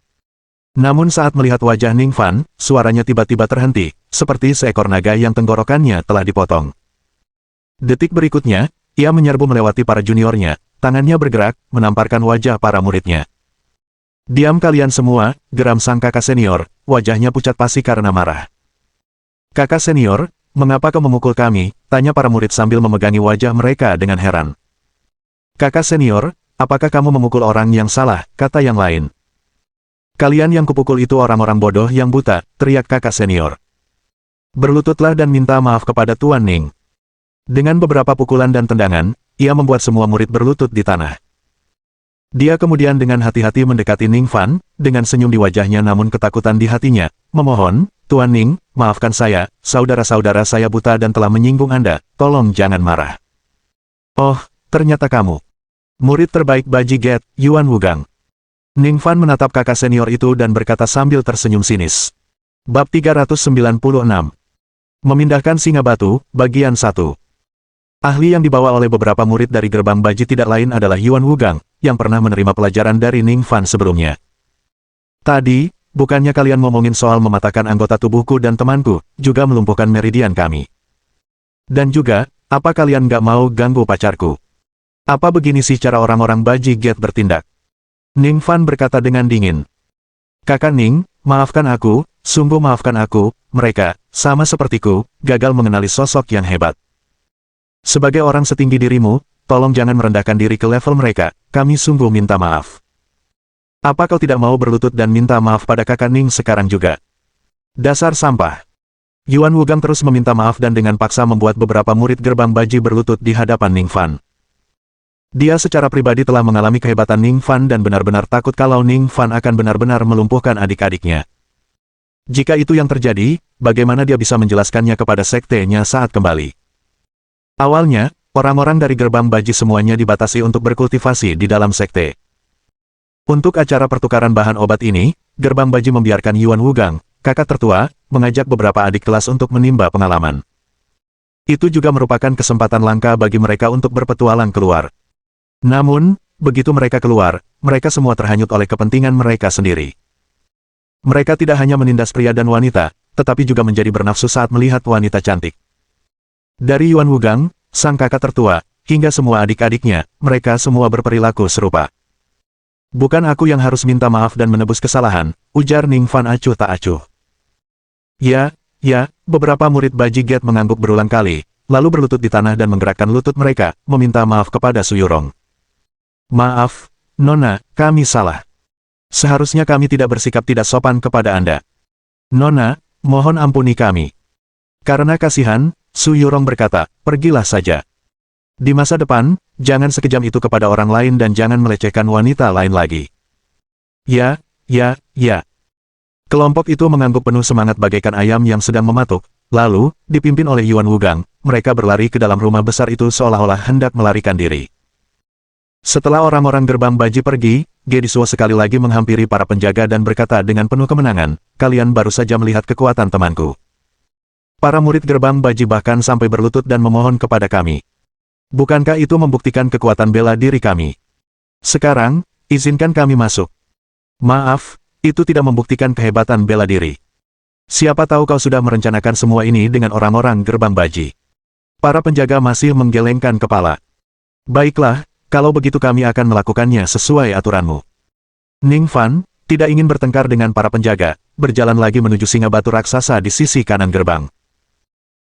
Namun saat melihat wajah Ning Fan, suaranya tiba-tiba terhenti, seperti seekor naga yang tenggorokannya telah dipotong. Detik berikutnya, ia menyerbu melewati para juniornya, tangannya bergerak, menamparkan wajah para muridnya. Diam kalian semua, geram sang kakak senior, wajahnya pucat pasi karena marah. Kakak senior, mengapa kau memukul kami? Tanya para murid sambil memegangi wajah mereka dengan heran. Kakak senior, apakah kamu memukul orang yang salah? Kata yang lain. Kalian yang kupukul itu orang-orang bodoh yang buta, teriak kakak senior. Berlututlah dan minta maaf kepada Tuan Ning. Dengan beberapa pukulan dan tendangan, ia membuat semua murid berlutut di tanah. Dia kemudian dengan hati-hati mendekati Ning Fan, dengan senyum di wajahnya namun ketakutan di hatinya, memohon, Tuan Ning, maafkan saya, saudara-saudara saya buta dan telah menyinggung Anda, tolong jangan marah. Oh, ternyata kamu. Murid terbaik Baji Get, Yuan Wugang. Ning Fan menatap kakak senior itu dan berkata sambil tersenyum sinis. Bab 396. Memindahkan singa batu, bagian 1. Ahli yang dibawa oleh beberapa murid dari gerbang baji tidak lain adalah Yuan Wugang, yang pernah menerima pelajaran dari Ning Fan sebelumnya. Tadi, bukannya kalian ngomongin soal mematahkan anggota tubuhku dan temanku, juga melumpuhkan meridian kami. Dan juga, apa kalian gak mau ganggu pacarku? Apa begini sih cara orang-orang baji Get bertindak? Ning Fan berkata dengan dingin. Kakak Ning, maafkan aku, sungguh maafkan aku, mereka, sama sepertiku, gagal mengenali sosok yang hebat. Sebagai orang setinggi dirimu, tolong jangan merendahkan diri ke level mereka, kami sungguh minta maaf. Apa kau tidak mau berlutut dan minta maaf pada kakak Ning sekarang juga? Dasar sampah. Yuan Wugang terus meminta maaf dan dengan paksa membuat beberapa murid gerbang baji berlutut di hadapan Ning Fan. Dia secara pribadi telah mengalami kehebatan Ning Fan dan benar-benar takut kalau Ning Fan akan benar-benar melumpuhkan adik-adiknya. Jika itu yang terjadi, bagaimana dia bisa menjelaskannya kepada sektenya saat kembali? Awalnya, orang-orang dari gerbang baji semuanya dibatasi untuk berkultivasi di dalam sekte. Untuk acara pertukaran bahan obat ini, gerbang baji membiarkan Yuan Wugang, kakak tertua, mengajak beberapa adik kelas untuk menimba pengalaman. Itu juga merupakan kesempatan langka bagi mereka untuk berpetualang keluar. Namun, begitu mereka keluar, mereka semua terhanyut oleh kepentingan mereka sendiri. Mereka tidak hanya menindas pria dan wanita, tetapi juga menjadi bernafsu saat melihat wanita cantik. Dari Yuan Wugang, sang kakak tertua, hingga semua adik-adiknya, mereka semua berperilaku serupa. Bukan aku yang harus minta maaf dan menebus kesalahan, ujar Ning Fan acuh tak acuh. Ya, beberapa murid Baji Get mengangguk berulang kali, lalu berlutut di tanah dan menggerakkan lutut mereka, meminta maaf kepada Su Yurong. Maaf, Nona, kami salah. Seharusnya kami tidak bersikap tidak sopan kepada Anda. Nona, mohon ampuni kami. Karena kasihan, Su Yurong berkata, pergilah saja. Di masa depan, jangan sekejam itu kepada orang lain dan jangan melecehkan wanita lain lagi. Ya. Kelompok itu mengangguk penuh semangat bagaikan ayam yang sedang mematuk, lalu, dipimpin oleh Yuan Wugang, mereka berlari ke dalam rumah besar itu seolah-olah hendak melarikan diri. Setelah orang-orang gerbang baji pergi, Gedisuo sekali lagi menghampiri para penjaga dan berkata dengan penuh kemenangan, kalian baru saja melihat kekuatan temanku. Para murid gerbang baji bahkan sampai berlutut dan memohon kepada kami. Bukankah itu membuktikan kekuatan bela diri kami? Sekarang, izinkan kami masuk. Maaf, itu tidak membuktikan kehebatan bela diri. Siapa tahu kau sudah merencanakan semua ini dengan orang-orang gerbang baji. Para penjaga masih menggelengkan kepala. Baiklah, kalau begitu kami akan melakukannya sesuai aturanmu. Ning Fan, tidak ingin bertengkar dengan para penjaga, berjalan lagi menuju singa batu raksasa di sisi kanan gerbang.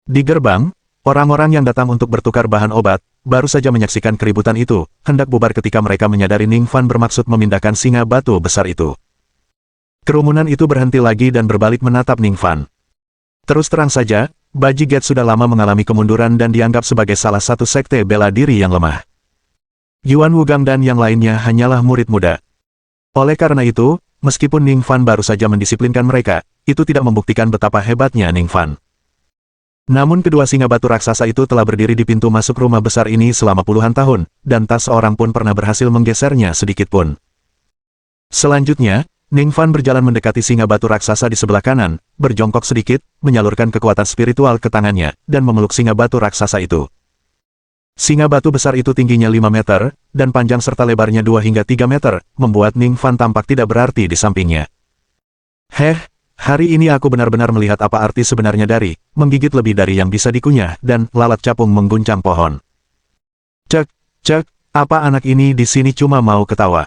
Di gerbang, orang-orang yang datang untuk bertukar bahan obat, baru saja menyaksikan keributan itu, hendak bubar ketika mereka menyadari Ning Fan bermaksud memindahkan singa batu besar itu. Kerumunan itu berhenti lagi dan berbalik menatap Ning Fan. Terus terang saja, Baji Get sudah lama mengalami kemunduran dan dianggap sebagai salah satu sekte bela diri yang lemah. Yuan Wugang dan yang lainnya hanyalah murid muda. Oleh karena itu, meskipun Ning Fan baru saja mendisiplinkan mereka, itu tidak membuktikan betapa hebatnya Ning Fan. Namun kedua singa batu raksasa itu telah berdiri di pintu masuk rumah besar ini selama puluhan tahun, dan tak seorang pun pernah berhasil menggesernya sedikit pun. Selanjutnya, Ning Fan berjalan mendekati singa batu raksasa di sebelah kanan, berjongkok sedikit, menyalurkan kekuatan spiritual ke tangannya, dan memeluk singa batu raksasa itu. Singa batu besar itu tingginya 5 meter, dan panjang serta lebarnya 2 hingga 3 meter, membuat Ning Fan tampak tidak berarti di sampingnya. Hari ini aku benar-benar melihat apa arti sebenarnya dari menggigit lebih dari yang bisa dikunyah, dan lalat capung mengguncang pohon. Cek, apa anak ini di sini cuma mau ketawa?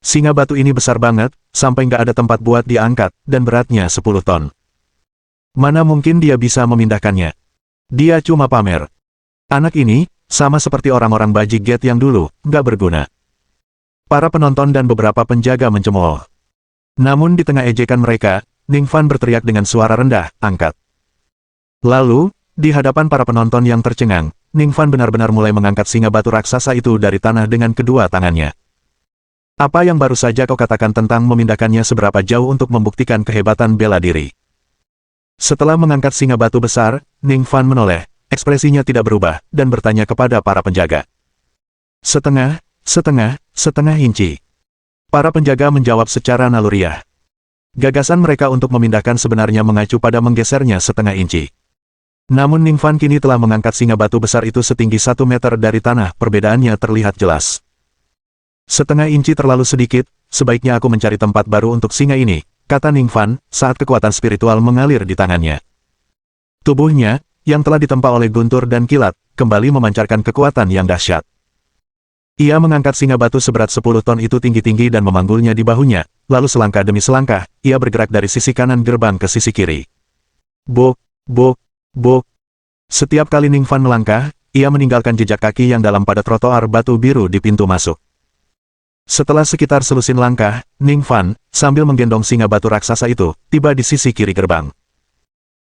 Singa batu ini besar banget, sampai nggak ada tempat buat diangkat, dan beratnya 10 ton. Mana mungkin dia bisa memindahkannya? Dia cuma pamer. Anak ini, sama seperti orang-orang Bajiget yang dulu, nggak berguna. Para penonton dan beberapa penjaga mencemooh. Namun di tengah ejekan mereka, Ning Fan berteriak dengan suara rendah, angkat. Lalu, di hadapan para penonton yang tercengang, Ning Fan benar-benar mulai mengangkat singa batu raksasa itu dari tanah dengan kedua tangannya. Apa yang baru saja kau katakan tentang memindahkannya seberapa jauh untuk membuktikan kehebatan bela diri? Setelah mengangkat singa batu besar, Ning Fan menoleh, ekspresinya tidak berubah, dan bertanya kepada para penjaga. Setengah inci. Para penjaga menjawab secara naluriah. Gagasan mereka untuk memindahkan sebenarnya mengacu pada menggesernya setengah inci. Namun Ning Fan kini telah mengangkat singa batu besar itu setinggi 1 meter dari tanah, perbedaannya terlihat jelas. Setengah inci terlalu sedikit, sebaiknya aku mencari tempat baru untuk singa ini, kata Ning Fan, saat kekuatan spiritual mengalir di tangannya. Tubuhnya, yang telah ditempa oleh guntur dan kilat, kembali memancarkan kekuatan yang dahsyat. Ia mengangkat singa batu seberat 10 ton itu tinggi-tinggi dan memanggulnya di bahunya, lalu selangkah demi selangkah, ia bergerak dari sisi kanan gerbang ke sisi kiri. Bok. Setiap kali Ning Fan melangkah, ia meninggalkan jejak kaki yang dalam pada trotoar batu biru di pintu masuk. Setelah sekitar selusin langkah, Ning Fan, sambil menggendong singa batu raksasa itu, tiba di sisi kiri gerbang.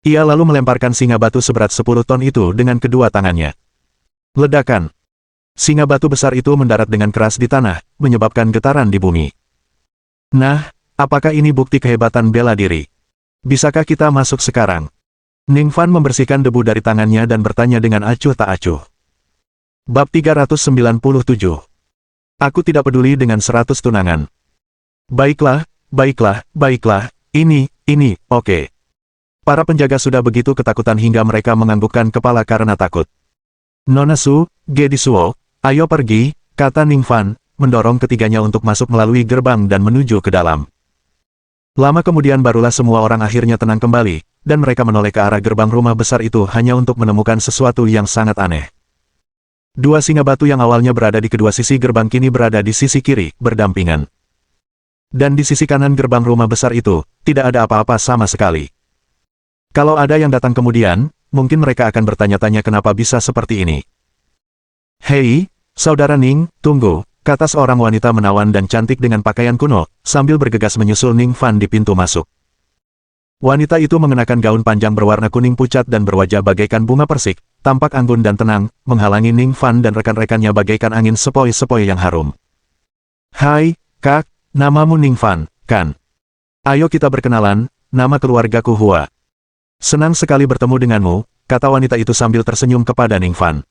Ia lalu melemparkan singa batu seberat 10 ton itu dengan kedua tangannya. Ledakan. Singa batu besar itu mendarat dengan keras di tanah, menyebabkan getaran di bumi. Nah, apakah ini bukti kehebatan bela diri? Bisakah kita masuk sekarang? Ning Fan membersihkan debu dari tangannya dan bertanya dengan acuh tak acuh. Bab 397. Aku tidak peduli dengan 100 tunangan. Baiklah, ini, oke. Para penjaga sudah begitu ketakutan hingga mereka menganggukkan kepala karena takut. Nona Su, Gedisuo, ayo pergi, kata Ning Fan, mendorong ketiganya untuk masuk melalui gerbang dan menuju ke dalam. Lama kemudian barulah semua orang akhirnya tenang kembali, dan mereka menoleh ke arah gerbang rumah besar itu hanya untuk menemukan sesuatu yang sangat aneh. Dua singa batu yang awalnya berada di kedua sisi gerbang kini berada di sisi kiri, berdampingan. Dan di sisi kanan gerbang rumah besar itu, tidak ada apa-apa sama sekali. Kalau ada yang datang kemudian, mungkin mereka akan bertanya-tanya kenapa bisa seperti ini. Hei, saudara Ning, tunggu, kata seorang wanita menawan dan cantik dengan pakaian kuno, sambil bergegas menyusul Ning Fan di pintu masuk. Wanita itu mengenakan gaun panjang berwarna kuning pucat dan berwajah bagaikan bunga persik, tampak anggun dan tenang, menghalangi Ning Fan dan rekan-rekannya bagaikan angin sepoi-sepoi yang harum. Hai, Kak, namamu Ning Fan, kan? Ayo kita berkenalan, nama keluargaku Hua. Senang sekali bertemu denganmu, kata wanita itu sambil tersenyum kepada Ning Fan.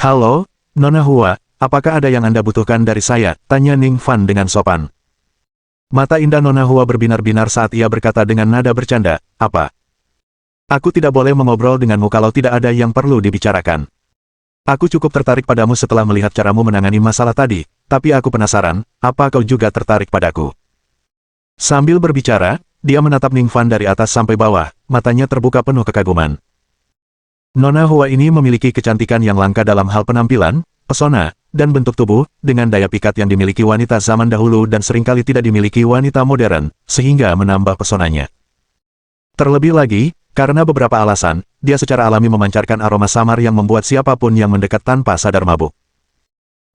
Halo, Nona Hua, apakah ada yang Anda butuhkan dari saya? Tanya Ning Fan dengan sopan. Mata indah Nona Hua berbinar-binar saat ia berkata dengan nada bercanda, apa? Aku tidak boleh mengobrol denganmu kalau tidak ada yang perlu dibicarakan. Aku cukup tertarik padamu setelah melihat caramu menangani masalah tadi, tapi aku penasaran, apa kau juga tertarik padaku? Sambil berbicara, dia menatap Ning Fan dari atas sampai bawah, matanya terbuka penuh kekaguman. Nona Hua ini memiliki kecantikan yang langka dalam hal penampilan, pesona, dan bentuk tubuh, dengan daya pikat yang dimiliki wanita zaman dahulu dan seringkali tidak dimiliki wanita modern, sehingga menambah pesonanya. Terlebih lagi, karena beberapa alasan, dia secara alami memancarkan aroma samar yang membuat siapapun yang mendekat tanpa sadar mabuk.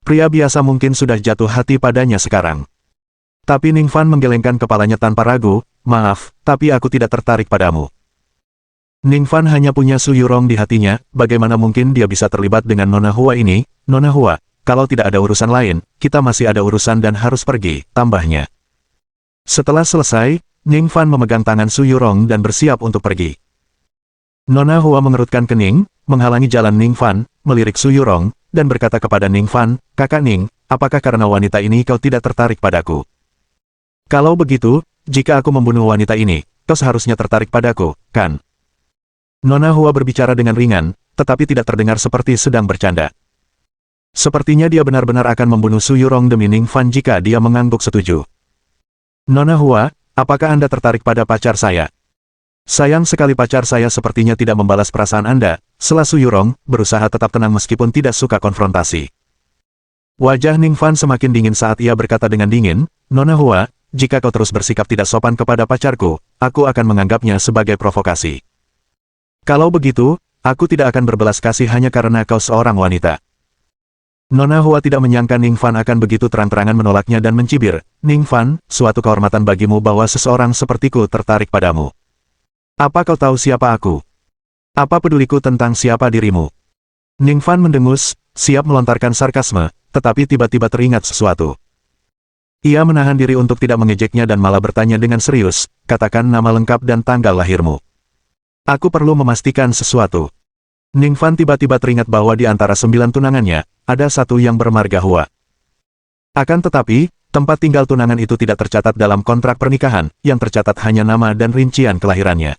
Pria biasa mungkin sudah jatuh hati padanya sekarang. Tapi Ning Fan menggelengkan kepalanya tanpa ragu, maaf, tapi aku tidak tertarik padamu. Ning Fan hanya punya Su Yurong di hatinya, bagaimana mungkin dia bisa terlibat dengan Nona Hua ini? Nona Hua, kalau tidak ada urusan lain, kita masih ada urusan dan harus pergi, tambahnya. Setelah selesai, Ning Fan memegang tangan Su Yurong dan bersiap untuk pergi. Nona Hua mengerutkan kening, menghalangi jalan Ning Fan, melirik Su Yurong, dan berkata kepada Ning Fan, "Kakak Ning, apakah karena wanita ini kau tidak tertarik padaku? Kalau begitu, jika aku membunuh wanita ini, kau seharusnya tertarik padaku, kan?" Nona Hua berbicara dengan ringan, tetapi tidak terdengar seperti sedang bercanda. Sepertinya dia benar-benar akan membunuh Su Yurong demi Ning Fan jika dia mengangguk setuju. "Nona Hua, apakah Anda tertarik pada pacar saya?" "Sayang sekali pacar saya sepertinya tidak membalas perasaan Anda," sela Su Yurong, berusaha tetap tenang meskipun tidak suka konfrontasi. Wajah Ning Fan semakin dingin saat ia berkata dengan dingin, "Nona Hua, jika kau terus bersikap tidak sopan kepada pacarku, aku akan menganggapnya sebagai provokasi. Kalau begitu, aku tidak akan berbelas kasih hanya karena kau seorang wanita." Nona Hua tidak menyangka Ning Fan akan begitu terang-terangan menolaknya dan mencibir, "Ning Fan, suatu kehormatan bagimu bahwa seseorang sepertiku tertarik padamu. Apa kau tahu siapa aku? Apa peduliku tentang siapa dirimu?" Ning Fan mendengus, siap melontarkan sarkasme, tetapi tiba-tiba teringat sesuatu. Ia menahan diri untuk tidak mengejeknya dan malah bertanya dengan serius, "Katakan nama lengkap dan tanggal lahirmu. Aku perlu memastikan sesuatu." Ning Fan tiba-tiba teringat bahwa di antara 9 tunangannya, ada satu yang bermarga Hua. Akan tetapi, tempat tinggal tunangan itu tidak tercatat dalam kontrak pernikahan, yang tercatat hanya nama dan rincian kelahirannya.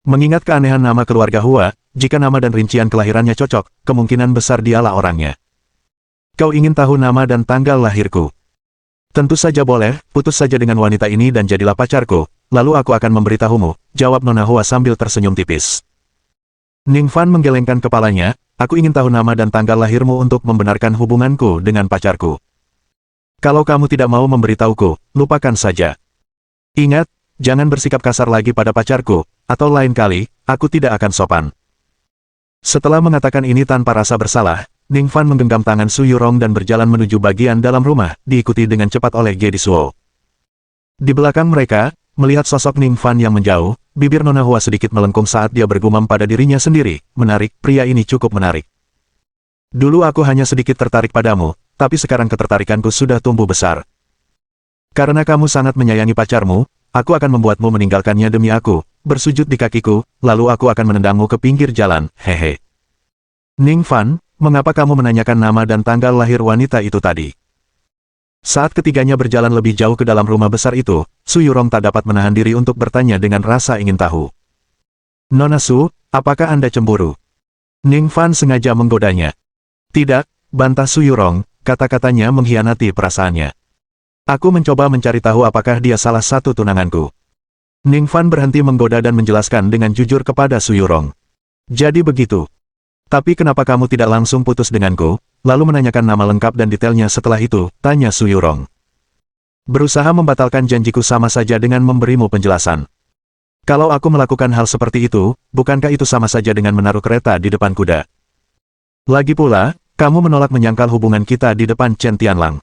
Mengingat keanehan nama keluarga Hua, jika nama dan rincian kelahirannya cocok, kemungkinan besar dialah orangnya. "Kau ingin tahu nama dan tanggal lahirku? Tentu saja boleh, putus saja dengan wanita ini dan jadilah pacarku, lalu aku akan memberitahumu," jawab Nona Hua sambil tersenyum tipis. Ning Fan menggelengkan kepalanya, "Aku ingin tahu nama dan tanggal lahirmu untuk membenarkan hubunganku dengan pacarku. Kalau kamu tidak mau memberitahuku, lupakan saja. Ingat, jangan bersikap kasar lagi pada pacarku, atau lain kali, aku tidak akan sopan." Setelah mengatakan ini tanpa rasa bersalah, Ning Fan menggenggam tangan Su Yurong dan berjalan menuju bagian dalam rumah, diikuti dengan cepat oleh Ge Disuo. Di belakang mereka, melihat sosok Ning Fan yang menjauh, bibir Nona Hua sedikit melengkung saat dia bergumam pada dirinya sendiri, "Menarik, pria ini cukup menarik. Dulu aku hanya sedikit tertarik padamu, tapi sekarang ketertarikanku sudah tumbuh besar. Karena kamu sangat menyayangi pacarmu, aku akan membuatmu meninggalkannya demi aku, bersujud di kakiku, lalu aku akan menendangmu ke pinggir jalan, hehe." "Ning Fan, mengapa kamu menanyakan nama dan tanggal lahir wanita itu tadi?" Saat ketiganya berjalan lebih jauh ke dalam rumah besar itu, Su Yurong tak dapat menahan diri untuk bertanya dengan rasa ingin tahu. "Nona Su, apakah Anda cemburu?" Ning Fan sengaja menggodanya. "Tidak," bantah Su Yurong, kata-katanya mengkhianati perasaannya. "Aku mencoba mencari tahu apakah dia salah satu tunanganku." Ning Fan berhenti menggoda dan menjelaskan dengan jujur kepada Su Yurong. "Jadi begitu. Tapi kenapa kamu tidak langsung putus denganku, lalu menanyakan nama lengkap dan detailnya setelah itu?" tanya Su Yurong. "Berusaha membatalkan janjiku sama saja dengan memberimu penjelasan. Kalau aku melakukan hal seperti itu, bukankah itu sama saja dengan menaruh kereta di depan kuda? Lagi pula, kamu menolak menyangkal hubungan kita di depan Chen Tianlang.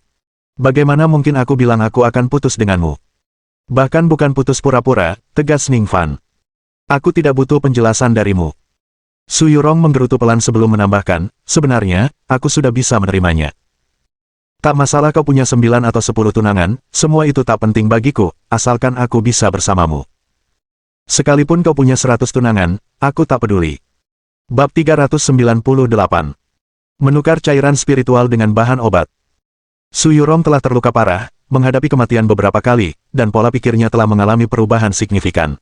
Bagaimana mungkin aku bilang aku akan putus denganmu? Bahkan bukan putus pura-pura," tegas Ning Fan. "Aku tidak butuh penjelasan darimu." Su Yurong menggerutu pelan sebelum menambahkan, "Sebenarnya, aku sudah bisa menerimanya. Tak masalah kau punya 9 atau 10 tunangan, semua itu tak penting bagiku, asalkan aku bisa bersamamu. Sekalipun kau punya 100 tunangan, aku tak peduli." Bab 398. Menukar cairan spiritual dengan bahan obat. Su Yurong telah terluka parah, menghadapi kematian beberapa kali, dan pola pikirnya telah mengalami perubahan signifikan.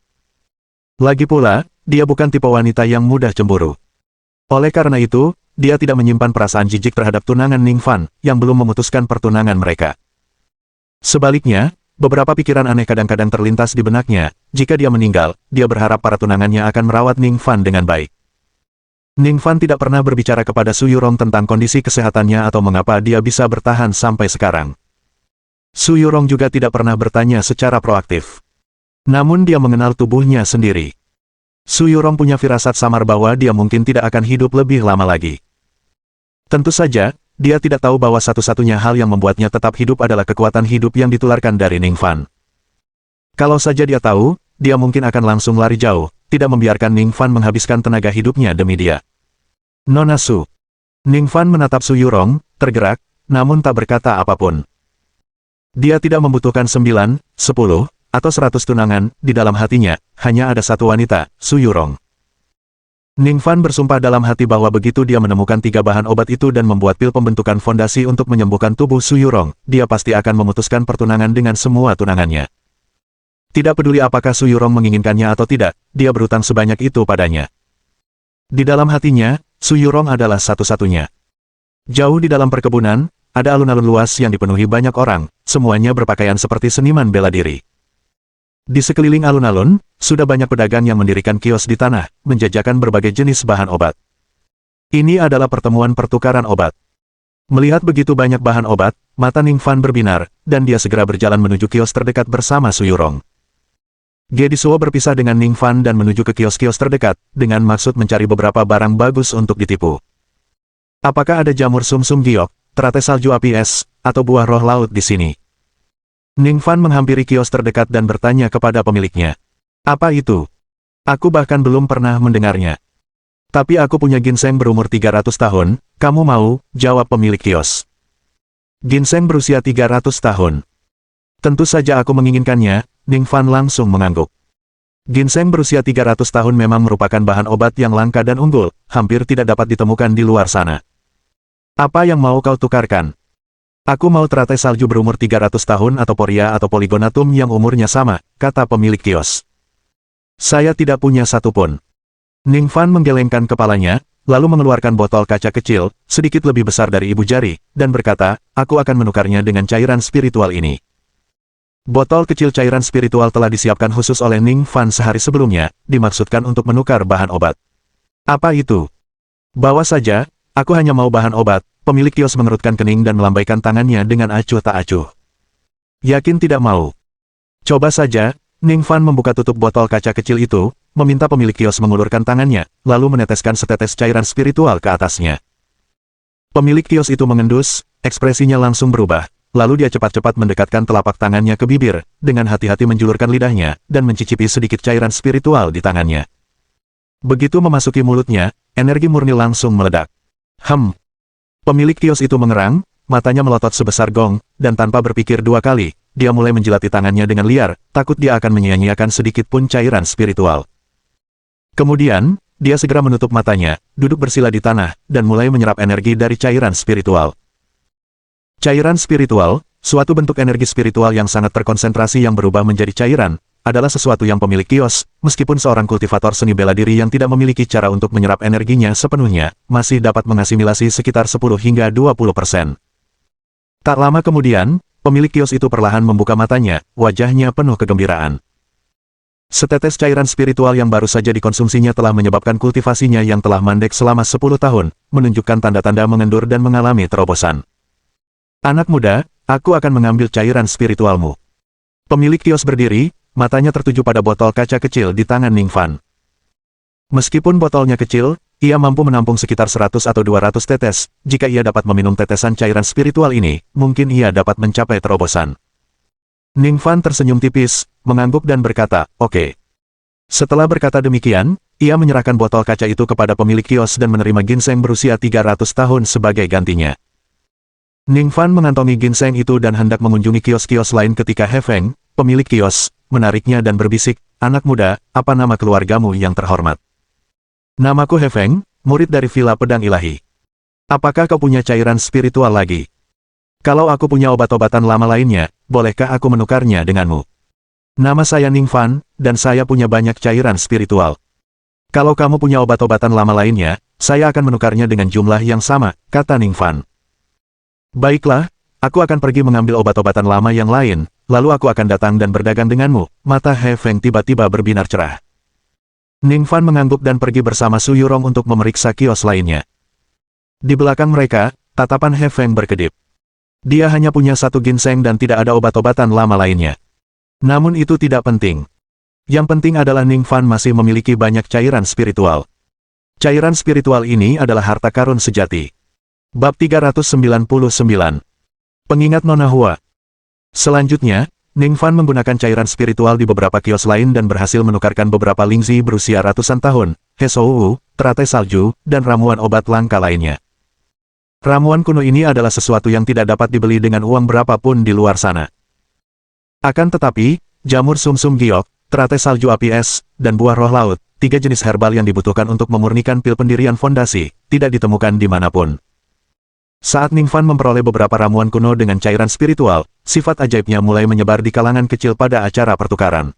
Lagi pula, dia bukan tipe wanita yang mudah cemburu. Oleh karena itu, dia tidak menyimpan perasaan jijik terhadap tunangan Ning Fan, yang belum memutuskan pertunangan mereka. Sebaliknya, beberapa pikiran aneh kadang-kadang terlintas di benaknya, jika dia meninggal, dia berharap para tunangannya akan merawat Ning Fan dengan baik. Ning Fan tidak pernah berbicara kepada Su Yurong tentang kondisi kesehatannya atau mengapa dia bisa bertahan sampai sekarang. Su Yurong juga tidak pernah bertanya secara proaktif. Namun dia mengenal tubuhnya sendiri. Su Yurong punya firasat samar bahwa dia mungkin tidak akan hidup lebih lama lagi. Tentu saja, dia tidak tahu bahwa satu-satunya hal yang membuatnya tetap hidup adalah kekuatan hidup yang ditularkan dari Ning Fan. Kalau saja dia tahu, dia mungkin akan langsung lari jauh, tidak membiarkan Ning Fan menghabiskan tenaga hidupnya demi dia. "Nona Su." Ning Fan menatap Su Yurong, tergerak, namun tak berkata apapun. Dia tidak membutuhkan 9, 10, atau 100 tunangan, di dalam hatinya, hanya ada satu wanita, Su Yurong. Ning Fan bersumpah dalam hati bahwa begitu dia menemukan 3 bahan obat itu dan membuat pil pembentukan fondasi untuk menyembuhkan tubuh Su Yurong, dia pasti akan memutuskan pertunangan dengan semua tunangannya. Tidak peduli apakah Su Yurong menginginkannya atau tidak, dia berutang sebanyak itu padanya. Di dalam hatinya, Su Yurong adalah satu-satunya. Jauh di dalam perkebunan, ada alun-alun luas yang dipenuhi banyak orang, semuanya berpakaian seperti seniman bela diri. Di sekeliling alun-alun, sudah banyak pedagang yang mendirikan kios di tanah, menjajakan berbagai jenis bahan obat. Ini adalah pertemuan pertukaran obat. Melihat begitu banyak bahan obat, mata Ning Fan berbinar, dan dia segera berjalan menuju kios terdekat bersama Su Yurong. Gedisuo berpisah dengan Ning Fan dan menuju ke kios-kios terdekat, dengan maksud mencari beberapa barang bagus untuk ditipu. Apakah ada jamur sumsum giok, teratai salju api es, atau buah roh laut di sini? Ning Fan menghampiri kios terdekat dan bertanya kepada pemiliknya. Apa itu? Aku bahkan belum pernah mendengarnya. Tapi aku punya ginseng berumur 300 tahun, kamu mau? Jawab pemilik kios. Ginseng berusia 300 tahun. Tentu saja aku menginginkannya, Ning Fan langsung mengangguk. Ginseng berusia 300 tahun memang merupakan bahan obat yang langka dan unggul, hampir tidak dapat ditemukan di luar sana. Apa yang mau kau tukarkan? Aku mau teratai salju berumur 300 tahun atau poria atau poligonatum yang umurnya sama, kata pemilik kios. Saya tidak punya satu pun. Ning Fan menggelengkan kepalanya, lalu mengeluarkan botol kaca kecil, sedikit lebih besar dari ibu jari, dan berkata, aku akan menukarnya dengan cairan spiritual ini. Botol kecil cairan spiritual telah disiapkan khusus oleh Ning Fan sehari sebelumnya, dimaksudkan untuk menukar bahan obat. Apa itu? Bawa saja, aku hanya mau bahan obat. Pemilik kios mengerutkan kening dan melambaikan tangannya dengan acuh tak acuh. Yakin tidak mau? Coba saja, Ning Fan membuka tutup botol kaca kecil itu, meminta pemilik kios mengulurkan tangannya, lalu meneteskan setetes cairan spiritual ke atasnya. Pemilik kios itu mengendus, ekspresinya langsung berubah, lalu dia cepat-cepat mendekatkan telapak tangannya ke bibir, dengan hati-hati menjulurkan lidahnya, dan mencicipi sedikit cairan spiritual di tangannya. Begitu memasuki mulutnya, energi murni langsung meledak. Pemilik kios itu mengerang, matanya melotot sebesar gong, dan tanpa berpikir 2 kali, dia mulai menjilati tangannya dengan liar, takut dia akan menyia-nyiakan sedikit pun cairan spiritual. Kemudian, dia segera menutup matanya, duduk bersila di tanah, dan mulai menyerap energi dari cairan spiritual. Cairan spiritual, suatu bentuk energi spiritual yang sangat terkonsentrasi yang berubah menjadi cairan, adalah sesuatu yang pemilik kios, meskipun seorang kultivator seni bela diri yang tidak memiliki cara untuk menyerap energinya sepenuhnya, masih dapat mengasimilasi sekitar 10 hingga 20%. Tak lama kemudian, pemilik kios itu perlahan membuka matanya, wajahnya penuh kegembiraan. Setetes cairan spiritual yang baru saja dikonsumsinya telah menyebabkan kultivasinya yang telah mandek selama 10 tahun, menunjukkan tanda-tanda mengendur dan mengalami terobosan. Anak muda, aku akan mengambil cairan spiritualmu. Pemilik kios berdiri, matanya tertuju pada botol kaca kecil di tangan Ning Fan. Meskipun botolnya kecil, ia mampu menampung sekitar 100 atau 200 tetes, jika ia dapat meminum tetesan cairan spiritual ini, mungkin ia dapat mencapai terobosan. Ning Fan tersenyum tipis, mengangguk dan berkata, oke. Setelah berkata demikian, ia menyerahkan botol kaca itu kepada pemilik kios dan menerima ginseng berusia 300 tahun sebagai gantinya. Ning Fan mengantongi ginseng itu dan hendak mengunjungi kios-kios lain ketika He Feng, pemilik kios, menariknya dan berbisik, anak muda, apa nama keluargamu yang terhormat? Namaku He Feng, murid dari Villa Pedang Ilahi. Apakah kau punya cairan spiritual lagi? Kalau aku punya obat-obatan lama lainnya, bolehkah aku menukarnya denganmu? Nama saya Ning Fan, dan saya punya banyak cairan spiritual. Kalau kamu punya obat-obatan lama lainnya, saya akan menukarnya dengan jumlah yang sama, kata Ning Fan. Baiklah, aku akan pergi mengambil obat-obatan lama yang lain, lalu aku akan datang dan berdagang denganmu. Mata He Feng tiba-tiba berbinar cerah. Ning Fan mengangguk dan pergi bersama Su Yurong untuk memeriksa kios lainnya. Di belakang mereka, tatapan He Feng berkedip. Dia hanya punya 1 ginseng dan tidak ada obat-obatan lama lainnya. Namun itu tidak penting. Yang penting adalah Ning Fan masih memiliki banyak cairan spiritual. Cairan spiritual ini adalah harta karun sejati. Bab 399. Pengingat Nona Hua. Selanjutnya, Ning Fan menggunakan cairan spiritual di beberapa kios lain dan berhasil menukarkan beberapa lingzi berusia ratusan tahun, Hesou, teratai salju, dan ramuan obat langka lainnya. Ramuan kuno ini adalah sesuatu yang tidak dapat dibeli dengan uang berapapun di luar sana. Akan tetapi, jamur sumsum giok, teratai salju api es, dan buah roh laut, 3 jenis herbal yang dibutuhkan untuk memurnikan pil pendirian fondasi, tidak ditemukan dimanapun. Saat Ningfan memperoleh beberapa ramuan kuno dengan cairan spiritual, sifat ajaibnya mulai menyebar di kalangan kecil pada acara pertukaran.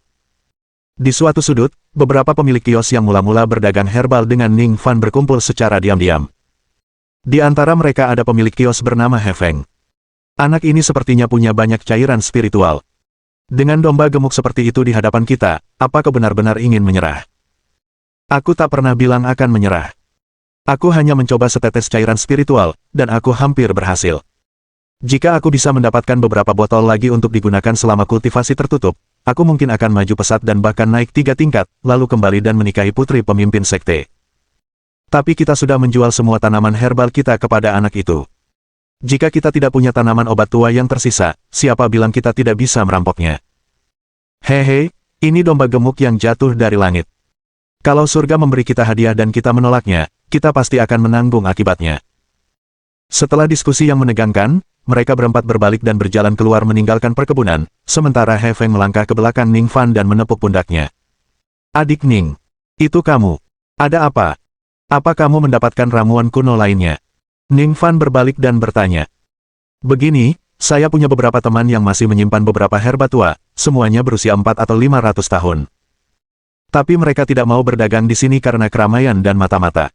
Di suatu sudut, beberapa pemilik kios yang mula-mula berdagang herbal dengan Ningfan berkumpul secara diam-diam. Di antara mereka ada pemilik kios bernama He Feng. Anak ini sepertinya punya banyak cairan spiritual. Dengan domba gemuk seperti itu di hadapan kita, apa kau benar-benar ingin menyerah? Aku tak pernah bilang akan menyerah. Aku hanya mencoba setetes cairan spiritual, dan aku hampir berhasil. Jika aku bisa mendapatkan beberapa botol lagi untuk digunakan selama kultivasi tertutup, aku mungkin akan maju pesat dan bahkan naik 3 tingkat, lalu kembali dan menikahi putri pemimpin sekte. Tapi kita sudah menjual semua tanaman herbal kita kepada anak itu. Jika kita tidak punya tanaman obat tua yang tersisa, siapa bilang kita tidak bisa merampoknya? Hehe, ini domba gemuk yang jatuh dari langit. Kalau surga memberi kita hadiah dan kita menolaknya, kita pasti akan menanggung akibatnya. Setelah diskusi yang menegangkan, mereka berempat berbalik dan berjalan keluar meninggalkan perkebunan, sementara He Feng melangkah ke belakang Ningfan dan menepuk pundaknya. Adik Ning, itu kamu. Ada apa? Apa kamu mendapatkan ramuan kuno lainnya? Ningfan berbalik dan bertanya. Begini, saya punya beberapa teman yang masih menyimpan beberapa herba tua, semuanya berusia 4 atau 500 tahun. Tapi mereka tidak mau berdagang di sini karena keramaian dan mata-mata.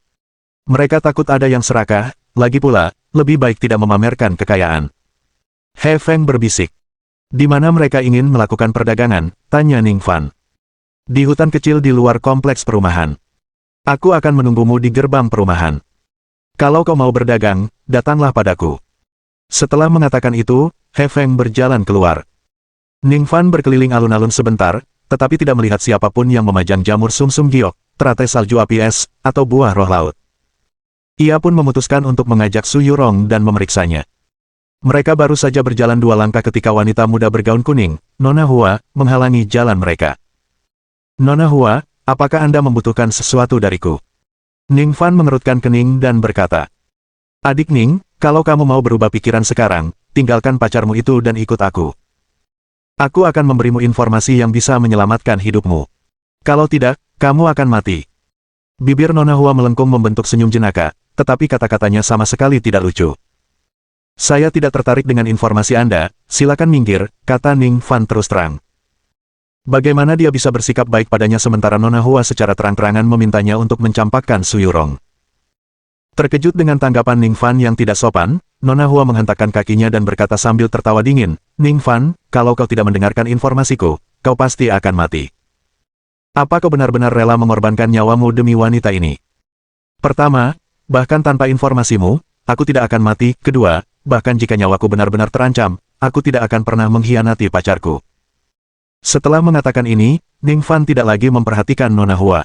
Mereka takut ada yang serakah, lagi pula, lebih baik tidak memamerkan kekayaan. He Feng berbisik. Di mana mereka ingin melakukan perdagangan? Tanya Ningfan. Di hutan kecil di luar kompleks perumahan. Aku akan menunggumu di gerbang perumahan. Kalau kau mau berdagang, datanglah padaku. Setelah mengatakan itu, He Feng berjalan keluar. Ningfan berkeliling alun-alun sebentar, tetapi tidak melihat siapapun yang memajang jamur sumsum giok, teratai salju api es, atau buah roh laut. Ia pun memutuskan untuk mengajak Su Yurong dan memeriksanya. Mereka baru saja berjalan 2 langkah ketika wanita muda bergaun kuning, Nona Hua, menghalangi jalan mereka. Nona Hua, apakah Anda membutuhkan sesuatu dariku? Ningfan mengerutkan kening dan berkata, Adik Ning, kalau kamu mau berubah pikiran sekarang, tinggalkan pacarmu itu dan ikut aku. Aku akan memberimu informasi yang bisa menyelamatkan hidupmu. Kalau tidak, kamu akan mati. Bibir Nona Hua melengkung membentuk senyum jenaka, tetapi kata-katanya sama sekali tidak lucu. Saya tidak tertarik dengan informasi Anda, silakan minggir, kata Ningfan terus terang. Bagaimana dia bisa bersikap baik padanya sementara Nona Hua secara terang-terangan memintanya untuk mencampakkan Su Yurong. Terkejut dengan tanggapan Ningfan yang tidak sopan, Nona Hua menghentakkan kakinya dan berkata sambil tertawa dingin, Ningfan, kalau kau tidak mendengarkan informasiku, kau pasti akan mati. Apa kau benar-benar rela mengorbankan nyawamu demi wanita ini? Pertama, bahkan tanpa informasimu, aku tidak akan mati. Kedua, bahkan jika nyawaku benar-benar terancam, aku tidak akan pernah mengkhianati pacarku. Setelah mengatakan ini, Ningfan tidak lagi memperhatikan Nona Hua.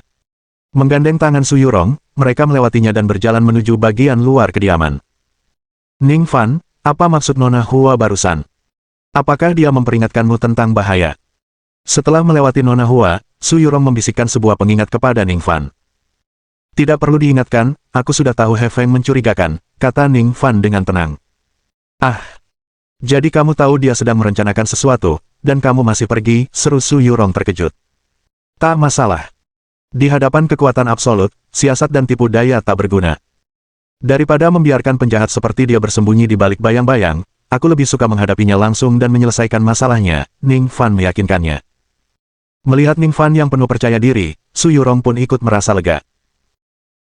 Menggandeng tangan Su Yurong, mereka melewatinya dan berjalan menuju bagian luar kediaman. Ningfan, apa maksud Nona Hua barusan? Apakah dia memperingatkanmu tentang bahaya? Setelah melewati Nona Hua, Su Yurong membisikkan sebuah pengingat kepada Ningfan. Tidak perlu diingatkan, aku sudah tahu He Feng mencurigakan, kata Ningfan dengan tenang. Ah, jadi kamu tahu dia sedang merencanakan sesuatu, dan kamu masih pergi, seru Su Yurong terkejut. Tak masalah. Di hadapan kekuatan absolut, siasat dan tipu daya tak berguna. Daripada membiarkan penjahat seperti dia bersembunyi di balik bayang-bayang, aku lebih suka menghadapinya langsung dan menyelesaikan masalahnya, Ningfan meyakinkannya. Melihat Ningfan yang penuh percaya diri, Su Yurong pun ikut merasa lega.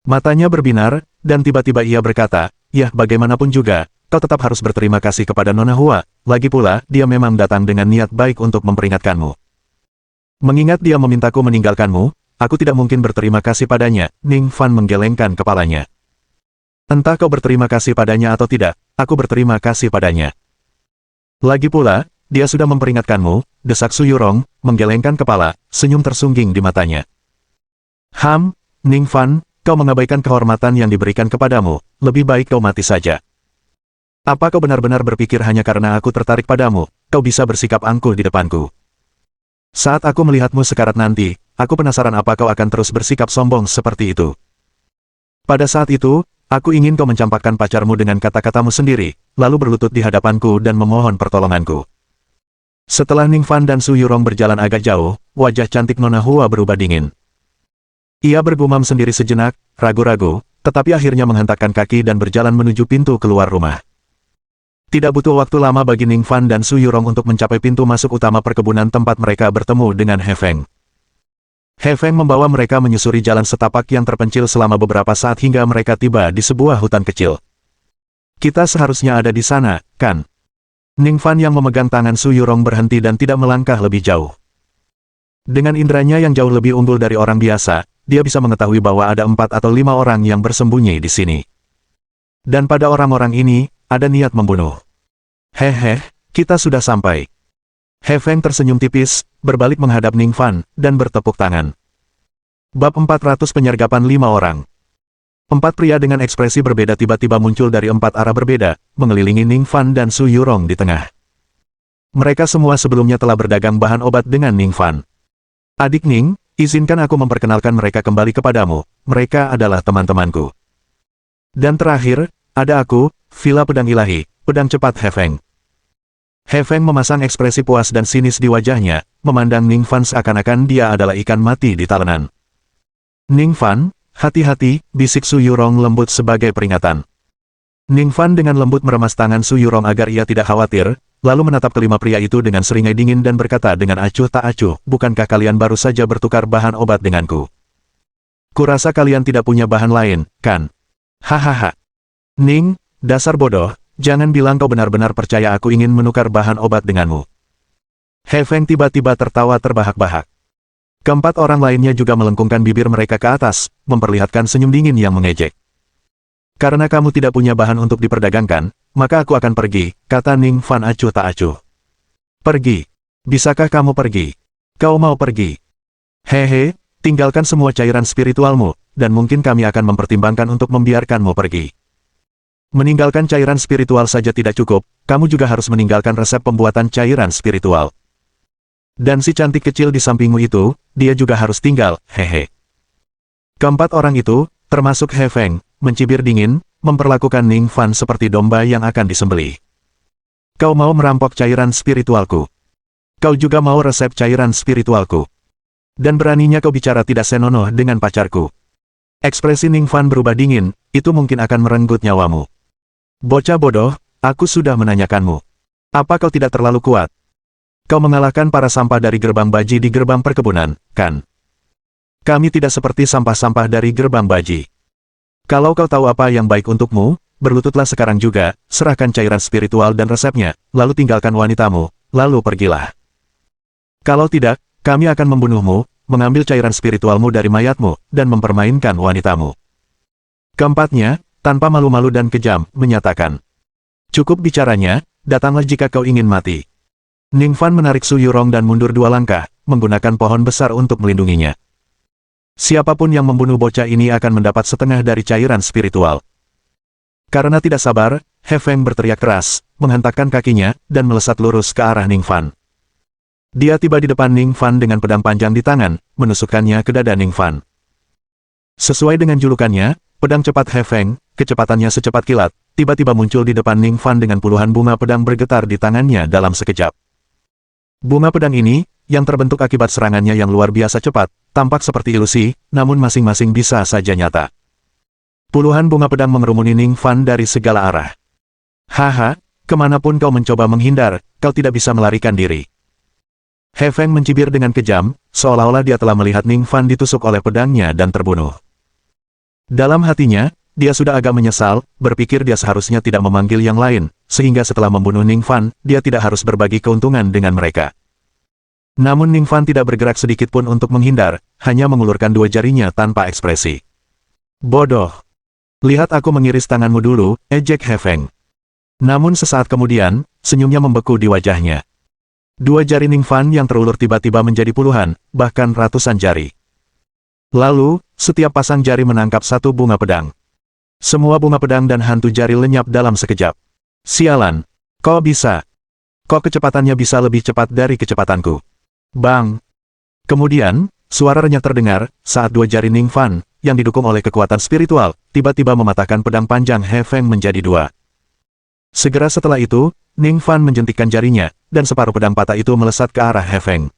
Matanya berbinar, dan tiba-tiba ia berkata, ya bagaimanapun juga, kau tetap harus berterima kasih kepada Nona Hua, lagi pula, dia memang datang dengan niat baik untuk memperingatkanmu. Mengingat dia memintaku meninggalkanmu, aku tidak mungkin berterima kasih padanya, Ningfan menggelengkan kepalanya. Entah kau berterima kasih padanya atau tidak, aku berterima kasih padanya. Lagi pula, dia sudah memperingatkanmu, desak Su Yurong, menggelengkan kepala, senyum tersungging di matanya. Ningfan, kau mengabaikan kehormatan yang diberikan kepadamu, lebih baik kau mati saja. Apa kau benar-benar berpikir hanya karena aku tertarik padamu, kau bisa bersikap angkuh di depanku? Saat aku melihatmu sekarat nanti, aku penasaran apa kau akan terus bersikap sombong seperti itu. Pada saat itu, aku ingin kau mencampakkan pacarmu dengan kata-katamu sendiri, lalu berlutut di hadapanku dan memohon pertolonganku. Setelah Ningfan dan Su Yurong berjalan agak jauh, wajah cantik Nona Hua berubah dingin. Ia bergumam sendiri sejenak, ragu-ragu, tetapi akhirnya menghentakkan kaki dan berjalan menuju pintu keluar rumah. Tidak butuh waktu lama bagi Ning Fan dan Su Yurong untuk mencapai pintu masuk utama perkebunan tempat mereka bertemu dengan He Feng. He Feng membawa mereka menyusuri jalan setapak yang terpencil selama beberapa saat hingga mereka tiba di sebuah hutan kecil. Kita seharusnya ada di sana, kan? Ning Fan yang memegang tangan Su Yurong berhenti dan tidak melangkah lebih jauh. Dengan inderanya yang jauh lebih unggul dari orang biasa, dia bisa mengetahui bahwa ada 4 atau 5 orang yang bersembunyi di sini. Dan pada orang-orang ini, ada niat membunuh. Hehe, kita sudah sampai. He Feng tersenyum tipis, berbalik menghadap Ning Fan, dan bertepuk tangan. Bab 400 Penyergapan 5 orang. 4 pria dengan ekspresi berbeda tiba-tiba muncul dari 4 arah berbeda, mengelilingi Ning Fan dan Su Yurong di tengah. Mereka semua sebelumnya telah berdagang bahan obat dengan Ning Fan. Adik Ning, izinkan aku memperkenalkan mereka kembali kepadamu, mereka adalah teman-temanku. Dan terakhir, ada aku, Villa Pedang Ilahi, pedang cepat He Feng. He Feng memasang ekspresi puas dan sinis di wajahnya, memandang Ning Fan seakan-akan dia adalah ikan mati di talenan. Ning Fan, hati-hati, bisik Su Yurong lembut sebagai peringatan. Ning Fan dengan lembut meremas tangan Su Yurong agar ia tidak khawatir, lalu menatap kelima pria itu dengan seringai dingin dan berkata dengan acuh tak acuh, bukankah kalian baru saja bertukar bahan obat denganku? Kurasa kalian tidak punya bahan lain, kan? Hahaha. Ning, dasar bodoh, jangan bilang kau benar-benar percaya aku ingin menukar bahan obat denganmu. He Feng tiba-tiba tertawa terbahak-bahak. Keempat orang lainnya juga melengkungkan bibir mereka ke atas, memperlihatkan senyum dingin yang mengejek. Karena kamu tidak punya bahan untuk diperdagangkan, maka aku akan pergi, kata Ning Fan acuh tak acuh. Pergi. Bisakah kamu pergi? Kau mau pergi? Hehe, tinggalkan semua cairan spiritualmu, dan mungkin kami akan mempertimbangkan untuk membiarkanmu pergi. Meninggalkan cairan spiritual saja tidak cukup, kamu juga harus meninggalkan resep pembuatan cairan spiritual. Dan si cantik kecil di sampingmu itu, dia juga harus tinggal, hehe. Keempat orang itu, termasuk He Feng, mencibir dingin, memperlakukan Ning Fan seperti domba yang akan disembelih. Kau mau merampok cairan spiritualku. Kau juga mau resep cairan spiritualku. Dan beraninya kau bicara tidak senonoh dengan pacarku. Ekspresi Ning Fan berubah dingin, itu mungkin akan merenggut nyawamu. Bocah bodoh, aku sudah menanyakanmu. Apa kau tidak terlalu kuat? Kau mengalahkan para sampah dari gerbang baji di gerbang perkebunan, kan? Kami tidak seperti sampah-sampah dari gerbang baji. Kalau kau tahu apa yang baik untukmu, berlututlah sekarang juga, serahkan cairan spiritual dan resepnya, lalu tinggalkan wanitamu, lalu pergilah. Kalau tidak, kami akan membunuhmu, mengambil cairan spiritualmu dari mayatmu, dan mempermainkan wanitamu. Keempatnya, tanpa malu-malu dan kejam, menyatakan. Cukup bicaranya, datanglah jika kau ingin mati. Ning Fan menarik Su Yurong dan mundur 2 langkah, menggunakan pohon besar untuk melindunginya. Siapapun yang membunuh bocah ini akan mendapat setengah dari cairan spiritual. Karena tidak sabar, He Feng berteriak keras, menghentakkan kakinya, dan melesat lurus ke arah Ning Fan. Dia tiba di depan Ning Fan dengan pedang panjang di tangan, menusukkannya ke dada Ning Fan. Sesuai dengan julukannya, pedang cepat He Feng, kecepatannya secepat kilat, tiba-tiba muncul di depan Ning Fan dengan puluhan bunga pedang bergetar di tangannya dalam sekejap. Bunga pedang ini, yang terbentuk akibat serangannya yang luar biasa cepat, tampak seperti ilusi, namun masing-masing bisa saja nyata. Puluhan bunga pedang mengerumuni Ning Fan dari segala arah. Haha, kemanapun kau mencoba menghindar, kau tidak bisa melarikan diri. He Feng mencibir dengan kejam, seolah-olah dia telah melihat Ning Fan ditusuk oleh pedangnya dan terbunuh. Dalam hatinya, dia sudah agak menyesal, berpikir dia seharusnya tidak memanggil yang lain, sehingga setelah membunuh Ning Fan, dia tidak harus berbagi keuntungan dengan mereka. Namun Ning Fan tidak bergerak sedikit pun untuk menghindar, hanya mengulurkan 2 jarinya tanpa ekspresi. Bodoh. Lihat aku mengiris tanganmu dulu, ejek He Feng. Namun sesaat kemudian, senyumnya membeku di wajahnya. 2 jari Ning Fan yang terulur tiba-tiba menjadi puluhan, bahkan ratusan jari. Lalu, setiap pasang jari menangkap 1 bunga pedang. Semua bunga pedang dan hantu jari lenyap dalam sekejap. Sialan. Kok bisa? Kok kecepatannya bisa lebih cepat dari kecepatanku? Bang! Kemudian, suara renyah terdengar, saat 2 jari Ning Fan, yang didukung oleh kekuatan spiritual, tiba-tiba mematahkan pedang panjang He Feng menjadi 2. Segera setelah itu, Ning Fan menjentikkan jarinya, dan separuh pedang patah itu melesat ke arah He Feng.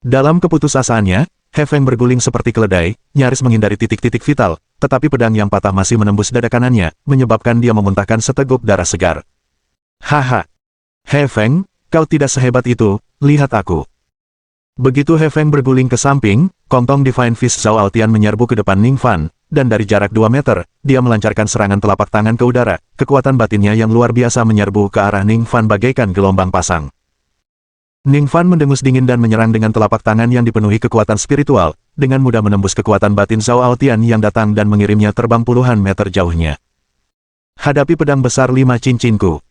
Dalam keputusasaannya, He Feng berguling seperti keledai, nyaris menghindari titik-titik vital, tetapi pedang yang patah masih menembus dada kanannya, menyebabkan dia memuntahkan seteguk darah segar. Haha! He Feng, kau tidak sehebat itu, lihat aku. Begitu He Feng berguling ke samping, Kongtong Divine Fist Zhao Altian menyerbu ke depan Ning Fan, dan dari jarak 2 meter, dia melancarkan serangan telapak tangan ke udara, kekuatan batinnya yang luar biasa menyerbu ke arah Ning Fan bagaikan gelombang pasang. Ning Fan mendengus dingin dan menyerang dengan telapak tangan yang dipenuhi kekuatan spiritual, dengan mudah menembus kekuatan batin Zhao Altian yang datang dan mengirimnya terbang puluhan meter jauhnya. Hadapi pedang besar 5 cincinku.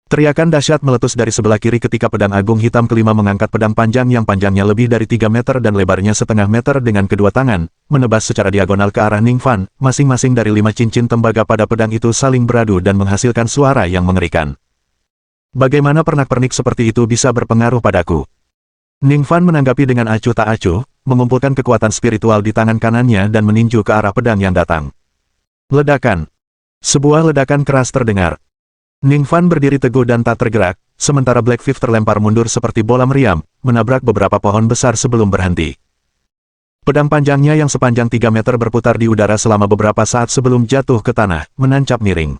Teriakan dahsyat meletus dari sebelah kiri ketika pedang agung hitam kelima mengangkat pedang panjang yang panjangnya lebih dari 3 meter dan lebarnya setengah meter dengan kedua tangan, menebas secara diagonal ke arah Ning Fan, masing-masing dari 5 cincin tembaga pada pedang itu saling beradu dan menghasilkan suara yang mengerikan. Bagaimana pernak-pernik seperti itu bisa berpengaruh padaku? Ning Fan menanggapi dengan acuh tak acuh, mengumpulkan kekuatan spiritual di tangan kanannya dan meninju ke arah pedang yang datang. Ledakan. Sebuah ledakan keras terdengar. Ning Fan berdiri teguh dan tak tergerak, sementara Black Five terlempar mundur seperti bola meriam, menabrak beberapa pohon besar sebelum berhenti. Pedang panjangnya yang sepanjang 3 meter berputar di udara selama beberapa saat sebelum jatuh ke tanah, menancap miring.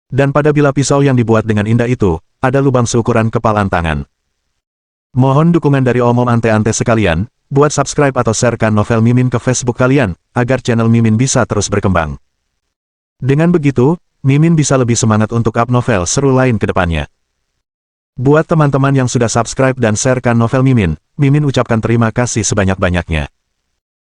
Dan pada bilah pisau yang dibuat dengan indah itu, ada lubang seukuran kepalan tangan. Mohon dukungan dari omom ante-ante sekalian, buat subscribe atau sharekan novel Mimin ke Facebook kalian, agar channel Mimin bisa terus berkembang. Dengan begitu, Mimin bisa lebih semangat untuk up novel seru lain ke depannya. Buat teman-teman yang sudah subscribe dan sharekan novel Mimin, Mimin ucapkan terima kasih sebanyak-banyaknya.